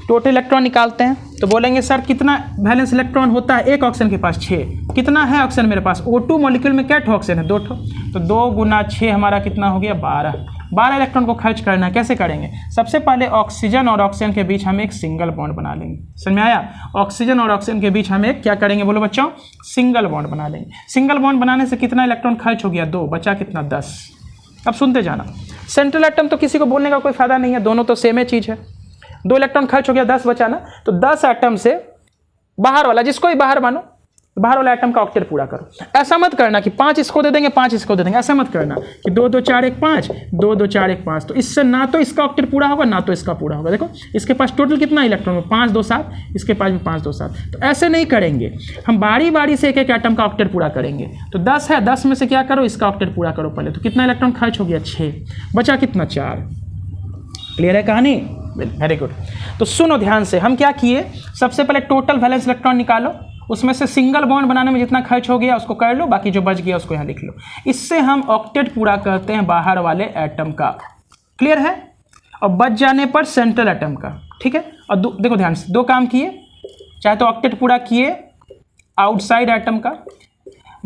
[SPEAKER 1] टोटल इलेक्ट्रॉन निकालते हैं। तो बोलेंगे सर कितना वैलेंस इलेक्ट्रॉन होता है, एक ऑक्सीजन के पास 6। कितना है ऑक्सीजन मेरे पास, O2 मॉलिक्यूल में क्या ऑक्सीजन है, 2 ठो। तो 2 गुना 6 हमारा कितना हो गया, 12 इलेक्ट्रॉन को खर्च करना है। कैसे करेंगे, सबसे पहले ऑक्सीजन और ऑक्सीजन के बीच हम एक सिंगल बॉन्ड बना लेंगे। समझ में आया, ऑक्सीजन और ऑक्सीजन के बीच हम एक क्या करेंगे, बोलो बच्चों, सिंगल बॉन्ड बना लेंगे। सिंगल बॉन्ड बनाने से कितना इलेक्ट्रॉन खर्च हो गया, 2, बचा कितना, 10। अब सुनते जाना, सेंट्रल एटम तो किसी को बोलने का कोई फायदा नहीं है, दोनों तो सेम ही चीज़ है। 2 इलेक्ट्रॉन खर्च हो गया, 10 बचा ना। तो 10 एटम से बाहर वाला, जिसको ही बाहर मानो, बाहर वाला एटम का ऑक्टेट पूरा करो। ऐसा मत करना कि 5 इसको दे देंगे 5 इसको दे देंगे, ऐसा मत करना कि 2 2 4 1 5 2 2 4 1 5। तो इससे ना तो इसका ऑक्टेट पूरा होगा ना तो इसका पूरा होगा। देखो इसके पास टोटल कितना इलेक्ट्रॉन है, 5 2 7, इसके पास भी 5 2 7। तो ऐसे नहीं करेंगे, हम बारी बारी से एक एक एटम का ऑक्टेट पूरा करेंगे। तो 10 है, 10 में से क्या करो, इसका ऑक्टेट पूरा करो पहले। तो कितना इलेक्ट्रॉन खर्च हो गया, 6, बचा कितना, 4। क्लियर है कहानी, वेरी गुड। तो सुनो ध्यान से, हम क्या किए, सबसे पहले टोटल वैलेंस इलेक्ट्रॉन निकालो, उसमें से सिंगल बॉन्ड बनाने में जितना खर्च हो गया उसको कर लो, बाकी जो बच गया उसको यहाँ लिख लो। इससे हम ऑक्टेट पूरा करते हैं बाहर वाले एटम का। क्लियर है, और बच जाने पर सेंट्रल एटम का, ठीक है। और देखो ध्यान से, 2 काम किए, चाहे तो ऑक्टेट पूरा किए आउटसाइड एटम का,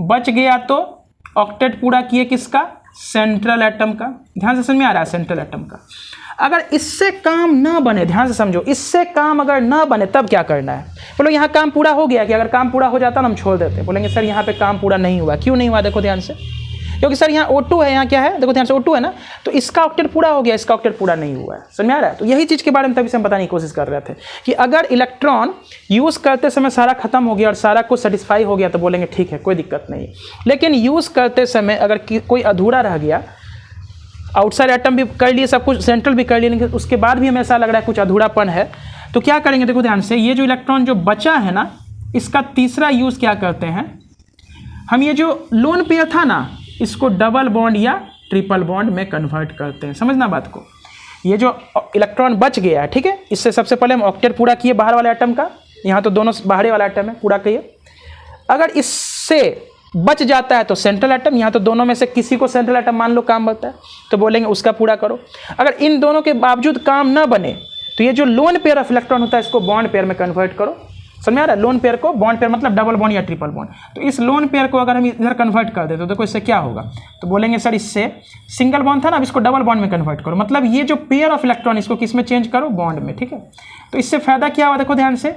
[SPEAKER 1] बच गया तो ऑक्टेट पूरा किए किसका, सेंट्रल एटम का। ध्यान से समझ में आ रहा है, सेंट्रल एटम का। अगर इससे काम ना बने, ध्यान से समझो, इससे काम अगर ना बने तब क्या करना है। बोलो यहाँ काम पूरा हो गया कि अगर काम पूरा हो जाता ना हम छोड़ देते। बोलेंगे सर यहाँ पे काम पूरा नहीं हुआ, क्यों नहीं हुआ, देखो ध्यान से, क्योंकि सर यहाँ O2 है, यहाँ क्या है, देखो ध्यान से O2 है ना, तो इसका ऑक्टेट पूरा हो गया, इसका ऑक्टेट पूरा नहीं हुआ है। समझ में आ रहा है। तो यही चीज़ के बारे में तभी से हम बताने की कोशिश कर रहे थे कि अगर इलेक्ट्रॉन यूज़ करते समय सारा खत्म हो गया और सारा कुछ सेटिस्फाई हो गया तो बोलेंगे ठीक है कोई दिक्कत नहीं। लेकिन यूज़ करते समय अगर कोई अधूरा रह गया, आउटसाइड एटम भी कर लिए, सब कुछ सेंट्रल भी कर लिए, लेकिन उसके बाद भी हमें ऐसा लग रहा है कुछ अधूरापन है, तो क्या करेंगे, देखो ध्यान से, ये जो इलेक्ट्रॉन जो बचा है ना, इसका तीसरा यूज़ क्या करते हैं हम, ये जो लोन पेयर था ना, इसको डबल बॉन्ड या ट्रिपल बॉन्ड में कन्वर्ट करते हैं। समझना बात को, ये जो इलेक्ट्रॉन बच गया है, ठीक है, इससे सबसे पहले हम ऑक्टेट पूरा किए बाहर वाले एटम का, यहाँ तो दोनों बाहरी वाला एटम है, पूरा किए। अगर इससे बच जाता है तो सेंट्रल एटम, यहाँ तो दोनों में से किसी को सेंट्रल एटम मान लो काम बनता है, तो बोलेंगे उसका पूरा करो। अगर इन दोनों के बावजूद काम ना बने तो ये जो लोन पेयर ऑफ इलेक्ट्रॉन होता है इसको बॉन्ड पेयर में कन्वर्ट करो। समझ आ रहा है? लोन पेयर को बॉन्ड पेयर मतलब डबल बॉन्ड या ट्रिपल बॉन्ड। तो इस लोन पेयर को अगर हम इधर कन्वर्ट कर दें तो देखो इससे क्या होगा, तो बोलेंगे सर इससे सिंगल बॉन्ड था ना, अब इसको डबल बॉन्ड में कन्वर्ट करो, मतलब ये जो पेयर ऑफ इलेक्ट्रॉन इसको किस में चेंज करो, बॉन्ड में, ठीक है। तो इससे फायदा क्या हुआ देखो ध्यान से,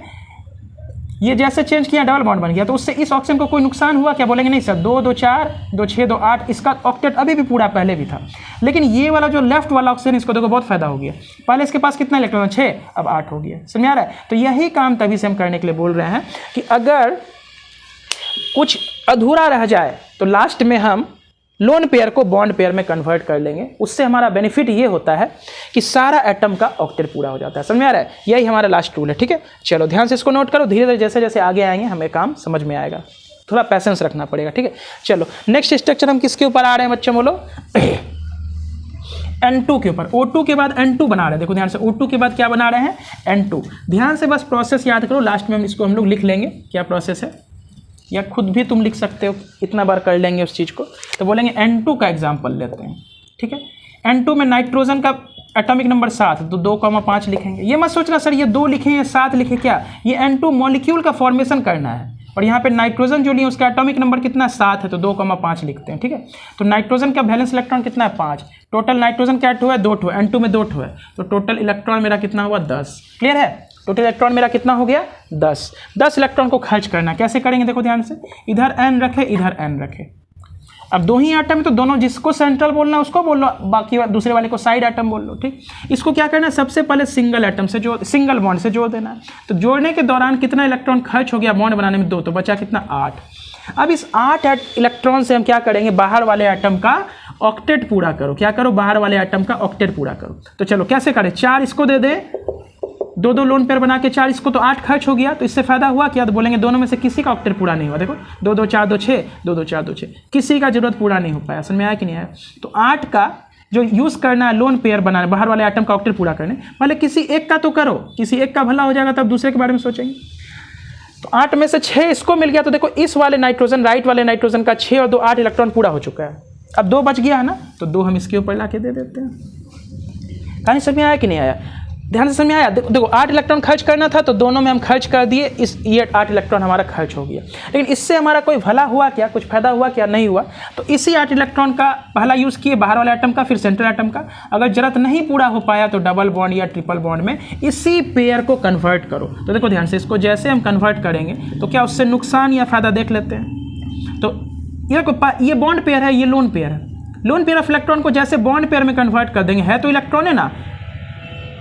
[SPEAKER 1] ये जैसे चेंज किया डबल बॉन्ड बन गया, तो उससे इस ऑक्सीजन को कोई नुकसान हुआ क्या, बोलेंगे नहीं सर, 2 2 4 2 6 2 8 इसका ऑक्टेट अभी भी पूरा पहले भी था। लेकिन ये वाला जो लेफ्ट वाला ऑक्सीजन इसको देखो बहुत फायदा हो गया, पहले इसके पास कितना इलेक्ट्रॉन 6, अब 8 हो गया। समझ आ रहा है? तो यही काम तभी से हम करने के लिए बोल रहे हैं कि अगर कुछ अधूरा रह जाए तो लास्ट में हम लोन पेयर को बॉन्ड पेयर में कन्वर्ट कर लेंगे। उससे हमारा बेनिफिट ये होता है कि सारा एटम का ऑक्टेट पूरा हो जाता है। समझ में आ रहा है? यही हमारा लास्ट रूल है, ठीक है। चलो ध्यान से इसको नोट करो, धीरे धीरे जैसे जैसे आगे आएंगे हमें काम समझ में आएगा, थोड़ा पैसेंस रखना पड़ेगा, ठीक है। चलो नेक्स्ट स्ट्रक्चर हम किसके ऊपर आ रहे हैं बच्चों, बोलो N2 के ऊपर। O2 के बाद N2 बना रहे हैं, देखो ध्यान से, O2 के बाद क्या बना रहे हैं, N2। ध्यान से बस प्रोसेस याद करो, लास्ट में इसको हम लोग लिख लेंगे क्या प्रोसेस है, या खुद भी तुम लिख सकते हो, इतना बार कर लेंगे उस चीज़ को। तो बोलेंगे N2 का एग्जाम्पल लेते हैं, ठीक है। N2 में नाइट्रोजन का एटॉमिक नंबर 7, तो 2,5 लिखेंगे। ये मत सोचना सर ये 2 लिखे या 7 लिखे, क्या, ये N2 मॉलिक्यूल का फॉर्मेशन करना है, और यहाँ पे नाइट्रोजन जो लिए उसका एटॉमिक नंबर कितना 7 है, तो 2,5 लिखते हैं, ठीक है। तो नाइट्रोजन का वैलेंस इलेक्ट्रॉन कितना है 5, टोटल नाइट्रोजन क्या ठो है 2 ठो, N2 में 2 ठो है, तो टोटल इलेक्ट्रॉन मेरा कितना हुआ 10। क्लियर है? टोटल इलेक्ट्रॉन मेरा कितना हो गया 10 इलेक्ट्रॉन को खर्च करना। कैसे करेंगे देखो ध्यान से, इधर n रखे इधर n रखे, अब 2 ही एटम है तो दोनों जिसको सेंट्रल बोलना है उसको बोल लो, बाकी दूसरे वाले को साइड एटम बोल लो, ठीक। इसको क्या करना है, सबसे पहले सिंगल एटम से सिंगल बॉन्ड से जोड़ देना है। तो जोड़ने के दौरान कितना इलेक्ट्रॉन खर्च हो गया बॉन्ड बनाने में 2, तो बचा कितना 8। अब इस 8 इलेक्ट्रॉन से हम क्या करेंगे, बाहर वाले एटम का ऑक्टेट पूरा करो। क्या करो, बाहर वाले एटम का ऑक्टेट पूरा करो। तो चलो कैसे करें, 4 इसको दे दे, 2 लोन पेयर बना के 4 इसको, तो 8 खर्च हो गया। तो इससे फायदा हुआ क्या, तो बोलेंगे दोनों में से किसी का ऑक्टेट पूरा नहीं हुआ। देखो 2 2 4 2 6 2 2 4 2 6 किसी का जरूरत पूरा नहीं हो पाया। समझ में आया कि नहीं आया? तो 8 का जो यूज़ करना है लोन पेयर बनाने, बाहर वाले एटम का ऑक्टेट पूरा करने, पहले किसी एक का तो करो, किसी एक का भला हो जाएगा तब दूसरे के बारे में सोचेंगे। तो 8 में से 6 इसको मिल गया, तो देखो इस वाले नाइट्रोजन, राइट वाले नाइट्रोजन का 6 और 2 8 इलेक्ट्रॉन पूरा हो चुका है। अब 2 बच गया है ना, तो 2 हम इसके ऊपर ला के दे देते हैं। कहानी समझ में आया कि नहीं आया? ध्यान से समझ में आया? देखो 8 इलेक्ट्रॉन खर्च करना था तो दोनों में हम खर्च कर दिए, ये 8 इलेक्ट्रॉन हमारा खर्च हो गया। लेकिन इससे हमारा कोई भला हुआ क्या, कुछ फायदा हुआ क्या, नहीं हुआ। तो इसी 8 इलेक्ट्रॉन का पहला यूज़ किए बाहर वाले एटम का, फिर सेंट्रल एटम का। अगर जरूरत नहीं पूरा हो पाया तो डबल बॉन्ड या ट्रिपल बॉन्ड में इसी पेयर को कन्वर्ट करो। तो देखो ध्यान से, इसको जैसे हम कन्वर्ट करेंगे तो क्या उससे नुकसान या फायदा देख लेते हैं। तो ये बॉन्ड पेयर है, ये लोन पेयर है। लोन पेयर ऑफ इलेक्ट्रॉन को जैसे बॉन्ड पेयर में कन्वर्ट कर देंगे, है तो इलेक्ट्रॉन है ना,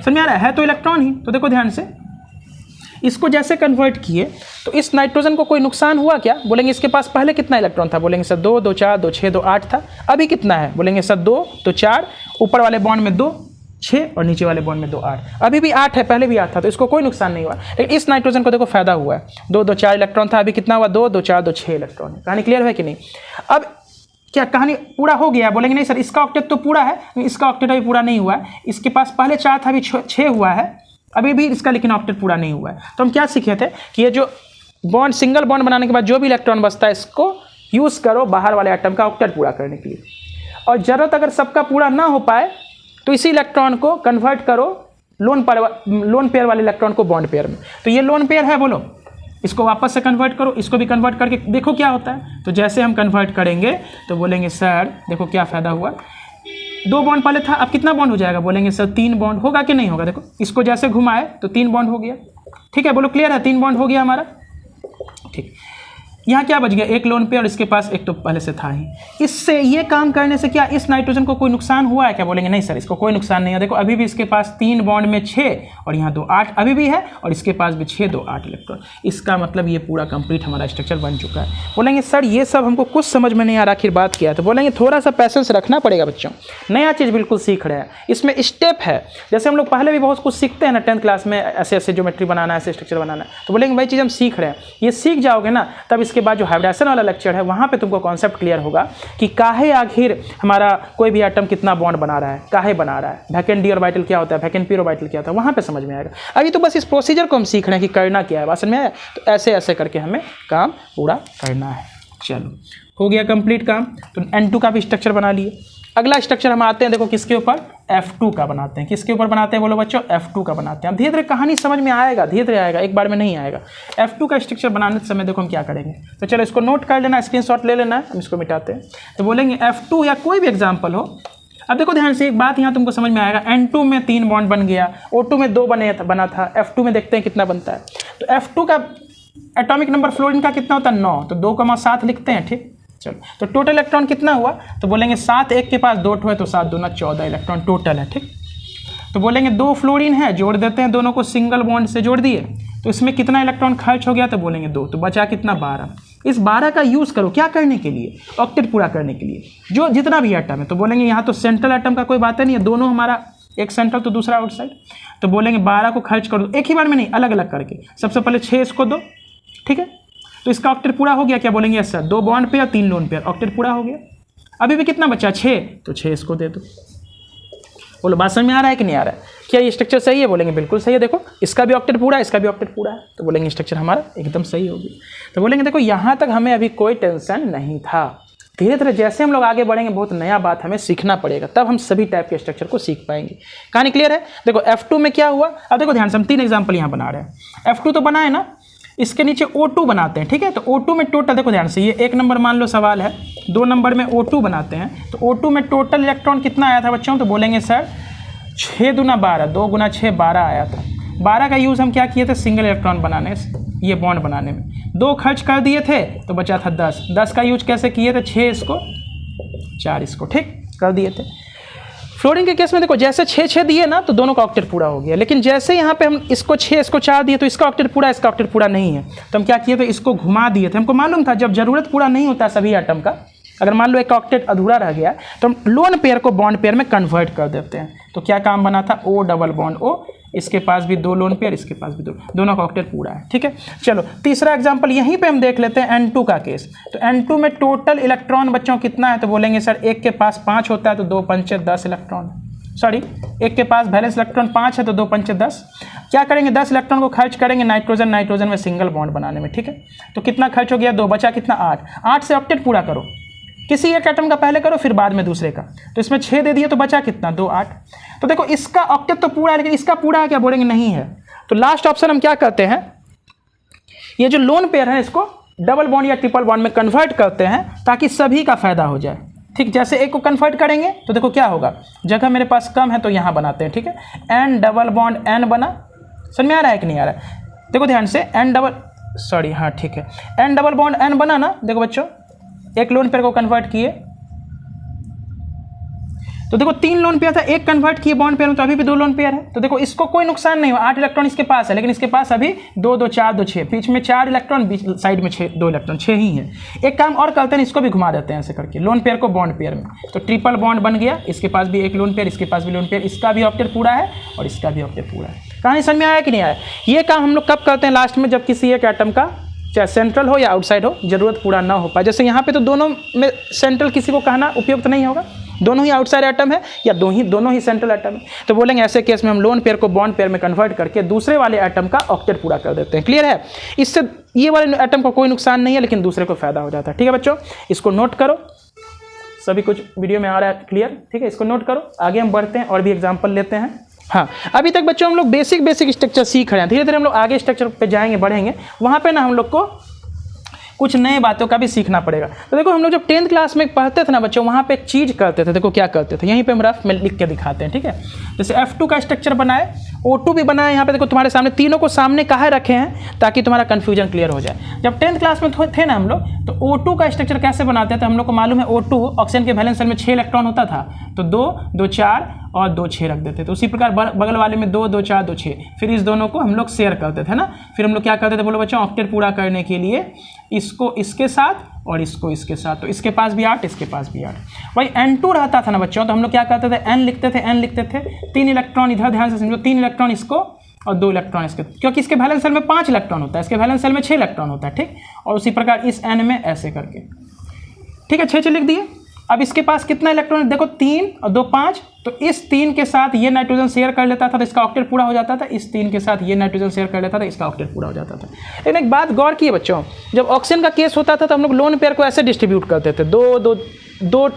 [SPEAKER 1] समझ आ रहा है तो इलेक्ट्रॉन ही। तो देखो ध्यान से, इसको जैसे कन्वर्ट किए तो इस नाइट्रोजन को कोई नुकसान हुआ क्या, बोलेंगे इसके पास पहले कितना इलेक्ट्रॉन था, बोलेंगे सर 2 2 4 2 6 2 8 था। अभी कितना है, बोलेंगे सर 2 तो 4, ऊपर वाले बॉन्ड में 2 6 और नीचे वाले बॉन्ड में 2 8। अभी भी 8 है, पहले भी 8 था, तो इसको कोई नुकसान नहीं हुआ। लेकिन इस नाइट्रोजन को देखो फायदा हुआ है, 2 2 4 इलेक्ट्रॉन था, अभी कितना हुआ 2 2 4 2 6 इलेक्ट्रॉन। कहानी क्लियर है कि नहीं? अब क्या कहानी पूरा हो गया, बोलेंगे नहीं सर इसका ऑक्टेट तो पूरा है, इसका ऑक्टेट अभी पूरा नहीं हुआ है। इसके पास पहले 4 था, अभी 6 हुआ है, अभी भी इसका लेकिन ऑक्टेट पूरा नहीं हुआ है। तो हम क्या सीखे थे कि ये जो बॉन्ड, सिंगल बॉन्ड बनाने के बाद जो भी इलेक्ट्रॉन बचता है इसको यूज़ करो बाहर वाले एटम का ऑक्टेट पूरा करने के लिए। और ज़रूरत अगर सबका पूरा ना हो पाए तो इसी इलेक्ट्रॉन को कन्वर्ट करो लोन पेयर वाले इलेक्ट्रॉन को बॉन्ड पेयर में। तो ये लोन पेयर है, बोलो इसको वापस से कन्वर्ट करो, इसको भी कन्वर्ट करके देखो क्या होता है। तो जैसे हम कन्वर्ट करेंगे तो बोलेंगे सर देखो क्या फ़ायदा हुआ, 2 बॉन्ड पहले था, अब कितना बॉन्ड हो जाएगा, बोलेंगे सर 3 बॉन्ड होगा कि नहीं होगा। देखो इसको जैसे घुमाए तो 3 बॉन्ड हो गया, ठीक है, बोलो क्लियर है, 3 बॉन्ड हो गया हमारा, ठीक। यहाँ क्या बच गया, एक लोन पेयर और इसके पास एक तो पहले से था ही। इससे ये काम करने से क्या इस नाइट्रोजन को कोई नुकसान हुआ है क्या, बोलेंगे नहीं सर इसको कोई नुकसान नहीं है। देखो अभी भी इसके पास 3 बॉन्ड में 6 और यहाँ 2 8 अभी भी है, और इसके पास भी 6 2 8 इलेक्ट्रॉन। इसका मतलब ये पूरा कंप्लीट हमारा स्ट्रक्चर बन चुका है। बोलेंगे सर ये सब हमको कुछ समझ में नहीं आ रहा, आखिर बात क्या है। तो बोलेंगे थोड़ा सा पैसेंस रखना पड़ेगा बच्चों, नया चीज़ बिल्कुल सीख रहे हैं, इसमें स्टेप है। जैसे हम लोग पहले भी बहुत कुछ सीखते हैं ना 10th क्लास में, ऐसे ऐसे ज्योमेट्री बनाना है, ऐसे स्ट्रक्चर बनाना है। तो बोलेंगे वही चीज़ हम सीख रहे हैं, ये सीख जाओगे ना तब इसके बाद जो हाइब्रिडाइजेशन वाला लेक्चर है वहाँ पे तुमको कॉन्सेप्ट क्लियर होगा कि काहे आखिर हमारा कोई भी एटम कितना बॉन्ड बना रहा है, काहे बना रहा है, वैकेंट डी ऑर्बिटल क्या होता है, वैकेंट पी ऑर्बिटल क्या होता है, वहाँ पे समझ में आएगा। अभी तो बस इस प्रोसीजर को हम सीख रहे हैं कि करना क्या है, बात समझ में आया। तो ऐसे ऐसे करके हमें काम पूरा करना है। चलो हो गया कंप्लीट काम। तो N2 का भी स्ट्रक्चर बना लिए। अगला स्ट्रक्चर हम आते हैं, देखो किसके ऊपर, F2 का बनाते हैं। किसके ऊपर बनाते हैं बोलो बच्चों, F2 का बनाते हैं। अब धीरे धीरे कहानी समझ में आएगा, धीरे धीरे आएगा, एक बार में नहीं आएगा। F2 का स्ट्रक्चर बनाने समय देखो हम क्या करेंगे, तो चलो इसको नोट कर लेना, स्क्रीनशॉट ले लेना है, हम इसको मिटाते हैं। तो बोलेंगे F2 या कोई भी एग्जाम्पल हो। अब देखो ध्यान से एक बात यहाँ तुमको समझ में आएगा, N2 में 3 बॉन्ड बन गया, O2 में 2 बना था, F2 में देखते हैं कितना बनता है। तो F2 का एटॉमिक नंबर फ्लोरीन का कितना होता है, 9, तो 2,7 लिखते हैं, ठीक। चलो तो टोटल इलेक्ट्रॉन कितना हुआ, तो बोलेंगे 7, एक के पास 2 है तो 7 दूना 14 इलेक्ट्रॉन टोटल है, ठीक। तो बोलेंगे 2 फ्लोरीन है, जोड़ देते हैं, दोनों को सिंगल बॉन्ड से जोड़ दिए, तो इसमें कितना इलेक्ट्रॉन खर्च हो गया, तो बोलेंगे 2, तो बचा कितना 12। इस 12 का यूज़ करो क्या करने के लिए, ऑक्टेट पूरा करने के लिए, जो जितना भी एटम है। तो बोलेंगे यहाँ तो सेंट्रल एटम का कोई बात नहीं है, दोनों हमारा एक सेंट्रल तो दूसरा आउटसाइड। तो बोलेंगे 12 को खर्च कर दो, एक ही बार में नहीं, अलग अलग करके। सबसे पहले 6 इसको दो, ठीक है, तो इसका ऑक्टेट पूरा हो गया। क्या बोलेंगे, yes sir, 2 bond pair 3 lone pair, octet पूरा हो गया। अभी भी कितना बचा, 6, तो 6 इसको दे दो। बोलो बात समझ में आ रहा है कि नहीं आ रहा है, क्या ये स्ट्रक्चर सही है, बोलेंगे बिल्कुल सही है। देखो इसका भी ऑक्टेट पूरा है, इसका भी ऑक्टेट पूरा है, तो बोलेंगे स्ट्रक्चर हमारा एकदम सही होगी। तो बोलेंगे देखो यहाँ तक हमें अभी कोई टेंशन नहीं था, धीरे धीरे जैसे हम लोग आगे बढ़ेंगे बहुत नया बात हमें सीखना पड़ेगा, तब हम सभी टाइप के स्ट्रक्चर को सीख पाएंगे। कहानी क्लियर है। देखो F2 में क्या हुआ, अब देखो ध्यान से हम 3 एग्जाम्पल यहाँ बना रहे हैं। F2 तो बना है ना, इसके नीचे O2 बनाते हैं, ठीक है। तो O2 में टोटल देखो ध्यान से, ये 1 नंबर मान लो सवाल है, 2 नंबर में O2 बनाते हैं। तो O2 में टोटल इलेक्ट्रॉन कितना आया था बच्चों, तो बोलेंगे सर 6 दूना 12, 2 गुना 6 12 आया था। 12 का यूज़ हम क्या किए थे, सिंगल इलेक्ट्रॉन बनाने, ये बॉन्ड बनाने में। 2 खर्च कर दिए थे तो बचा था 10, 10 का यूज कैसे किए थे, 6 इसको 4 इसको, ठीक कर दिए थे। फ्लोरीन के केस में देखो जैसे 6 दिए ना तो दोनों का ऑक्टेट पूरा हो गया, लेकिन जैसे यहाँ पे हम इसको 6 इसको 4 दिए तो इसका ऑक्टेट पूरा, इसका ऑक्टेट पूरा नहीं है। तो हम क्या किए थे, इसको घुमा दिए थे। हमको मालूम था जब जरूरत पूरा नहीं होता सभी एटम का, अगर मान लो एक ऑक्टेट अधूरा रह गया तो हम लोन पेयर को बॉन्ड पेयर में कन्वर्ट कर देते हैं। तो क्या काम बना था, O डबल बॉन्ड O, इसके पास भी 2 लोन पेयर, इसके पास भी 2, दोनों का ऑक्टेट पूरा है, ठीक है। चलो तीसरा एग्जांपल यहीं पे हम देख लेते हैं, N2 का केस। तो N2 में टोटल इलेक्ट्रॉन बच्चों कितना है, तो बोलेंगे सर एक के पास 5 होता है तो 2 पंचे 10 इलेक्ट्रॉन, सॉरी एक के पास वैलेंस इलेक्ट्रॉन 5 है तो 2 पंचे 10। क्या करेंगे, 10 इलेक्ट्रॉन को खर्च करेंगे नाइट्रोजन में सिंगल बॉन्ड बनाने में, ठीक है। तो कितना खर्च हो गया, 2, बचा कितना 8, 8 से ऑक्टेट पूरा करो, किसी एक एटम का पहले करो फिर बाद में दूसरे का। तो इसमें 6 दे दिए तो बचा कितना, 2 8। तो देखो इसका ऑक्टेट तो पूरा है लेकिन इसका पूरा है क्या, बोलेंगे नहीं है। तो लास्ट ऑप्शन हम क्या करते हैं, ये जो लोन पेयर है इसको डबल बॉन्ड या ट्रिपल बॉन्ड में कन्वर्ट करते हैं ताकि सभी का फायदा हो जाए, ठीक। जैसे एक को कन्वर्ट करेंगे तो देखो क्या होगा, जगह मेरे पास कम है तो यहाँ बनाते हैं, ठीक है। N डबल बॉन्ड N बना, समझ में आ रहा है कि नहीं आ रहा है, देखो ध्यान से N डबल, सॉरी हाँ ठीक है, N डबल बॉन्ड N बना ना। देखो बच्चों एक लोन पेयर को कन्वर्ट किए तो देखो 3 लोन पेयर था, एक कन्वर्ट किए बॉन्ड पेयर में तो अभी भी 2 लोन पेयर है। तो देखो इसको कोई नुकसान नहीं हुआ, 8 इलेक्ट्रॉन इसके पास है लेकिन इसके पास अभी 2 2 4 2 6, बीच में 4 इलेक्ट्रॉन, बीच साइड में 2 इलेक्ट्रॉन, 6 ही है। एक काम और करते हैं, इसको भी घुमा देते हैं ऐसे करके, लोन पेयर को बॉन्ड पेयर में। तो ट्रिपल बॉन्ड बन गया, इसके पास भी एक लोन पेयर, इसके पास भी लोन पेयर, इसका भी ऑक्टेट पूरा है और इसका भी ऑक्टेट पूरा है। कहानी समझ में आया कि नहीं आया। ये काम हम लोग कब करते हैं, लास्ट में, जब किसी एक एटम का चाहे सेंट्रल हो या आउटसाइड हो जरूरत पूरा ना हो पाए। जैसे यहाँ पे तो दोनों में सेंट्रल किसी को कहना उपयुक्त नहीं होगा, दोनों ही आउटसाइड एटम है या दोनों ही सेंट्रल एटम है। तो बोलेंगे ऐसे केस में हम लोन पेयर को बॉन्ड पेयर में कन्वर्ट करके दूसरे वाले एटम का ऑक्टेट पूरा कर देते हैं। क्लियर है, इससे ये वाले एटम को कोई नुकसान नहीं है लेकिन दूसरे को फायदा हो जाता है। ठीक है बच्चों, इसको नोट करो, सभी कुछ वीडियो में आ रहा है क्लियर, ठीक है। इसको नोट करो, आगे हम बढ़ते हैं और भी एग्जाम्पल लेते हैं। हाँ, अभी तक बच्चों हम लोग बेसिक स्ट्रक्चर सीख रहे हैं, धीरे धीरे हम लोग आगे स्ट्रक्चर पे जाएंगे, बढ़ेंगे, वहाँ पे ना हम लोग को कुछ नए बातों का भी सीखना पड़ेगा। तो देखो हम लोग जब 10th क्लास में पढ़ते थे ना बच्चों, वहाँ पे एक चीज़ करते थे, देखो क्या करते थे, यहीं पे हम रफ में लिख के दिखाते हैं, ठीक है। जैसे F2 का स्ट्रक्चर बनाए, O2 भी बनाए, यहाँ पे देखो तुम्हारे सामने, तीनों को सामने काहे रखे हैं ताकि तुम्हारा कन्फ्यूजन क्लियर हो जाए। जब 10th क्लास में थे ना हम लोग, तो O2 का स्ट्रक्चर कैसे बनाते थे, हम लोग को मालूम है O2 ऑक्सीजन के वैलेंस शेल में 6 इलेक्ट्रॉन होता था, तो 2 2 4 और 2 6 रख देते थे। उसी प्रकार बगल वाले में 2 2 4 2 6, फिर इस दोनों को हम लोग शेयर करते थे ना। फिर हम लोग क्या करते थे बोलो बच्चों, ऑक्टेट पूरा करने के लिए इसको इसके साथ और इसको इसके साथ, तो इसके पास भी 8, इसके पास भी 8। वही N2 रहता था ना बच्चों, तो हम लोग क्या करते थे, N लिखते थे 3 इलेक्ट्रॉन इधर, ध्यान से समझो, 3 इलेक्ट्रॉन इसको और 2 इलेक्ट्रॉन इसके, क्योंकि इसके वैलेंस शेल में 5 इलेक्ट्रॉन होता है, इसके वैलेंस शेल में 6 इलेक्ट्रॉन होता है, ठीक। और उसी प्रकार इस n में ऐसे करके, ठीक है, 6 लिख दिए। अब इसके पास कितना इलेक्ट्रॉन, देखो 3 और 2 5, तो इस 3 के साथ ये नाइट्रोजन शेयर कर लेता था तो इसका ऑक्टेट पूरा हो जाता था, इस 3 के साथ ये नाइट्रोजन शेयर कर लेता था, इसका ऑक्टेट पूरा हो जाता था। लेकिन एक बात गौर किए बच्चों, जब ऑक्सीजन का केस होता था तो हम लोग लोन पेयर को ऐसे डिस्ट्रीब्यूट करते थे, 2 2 2,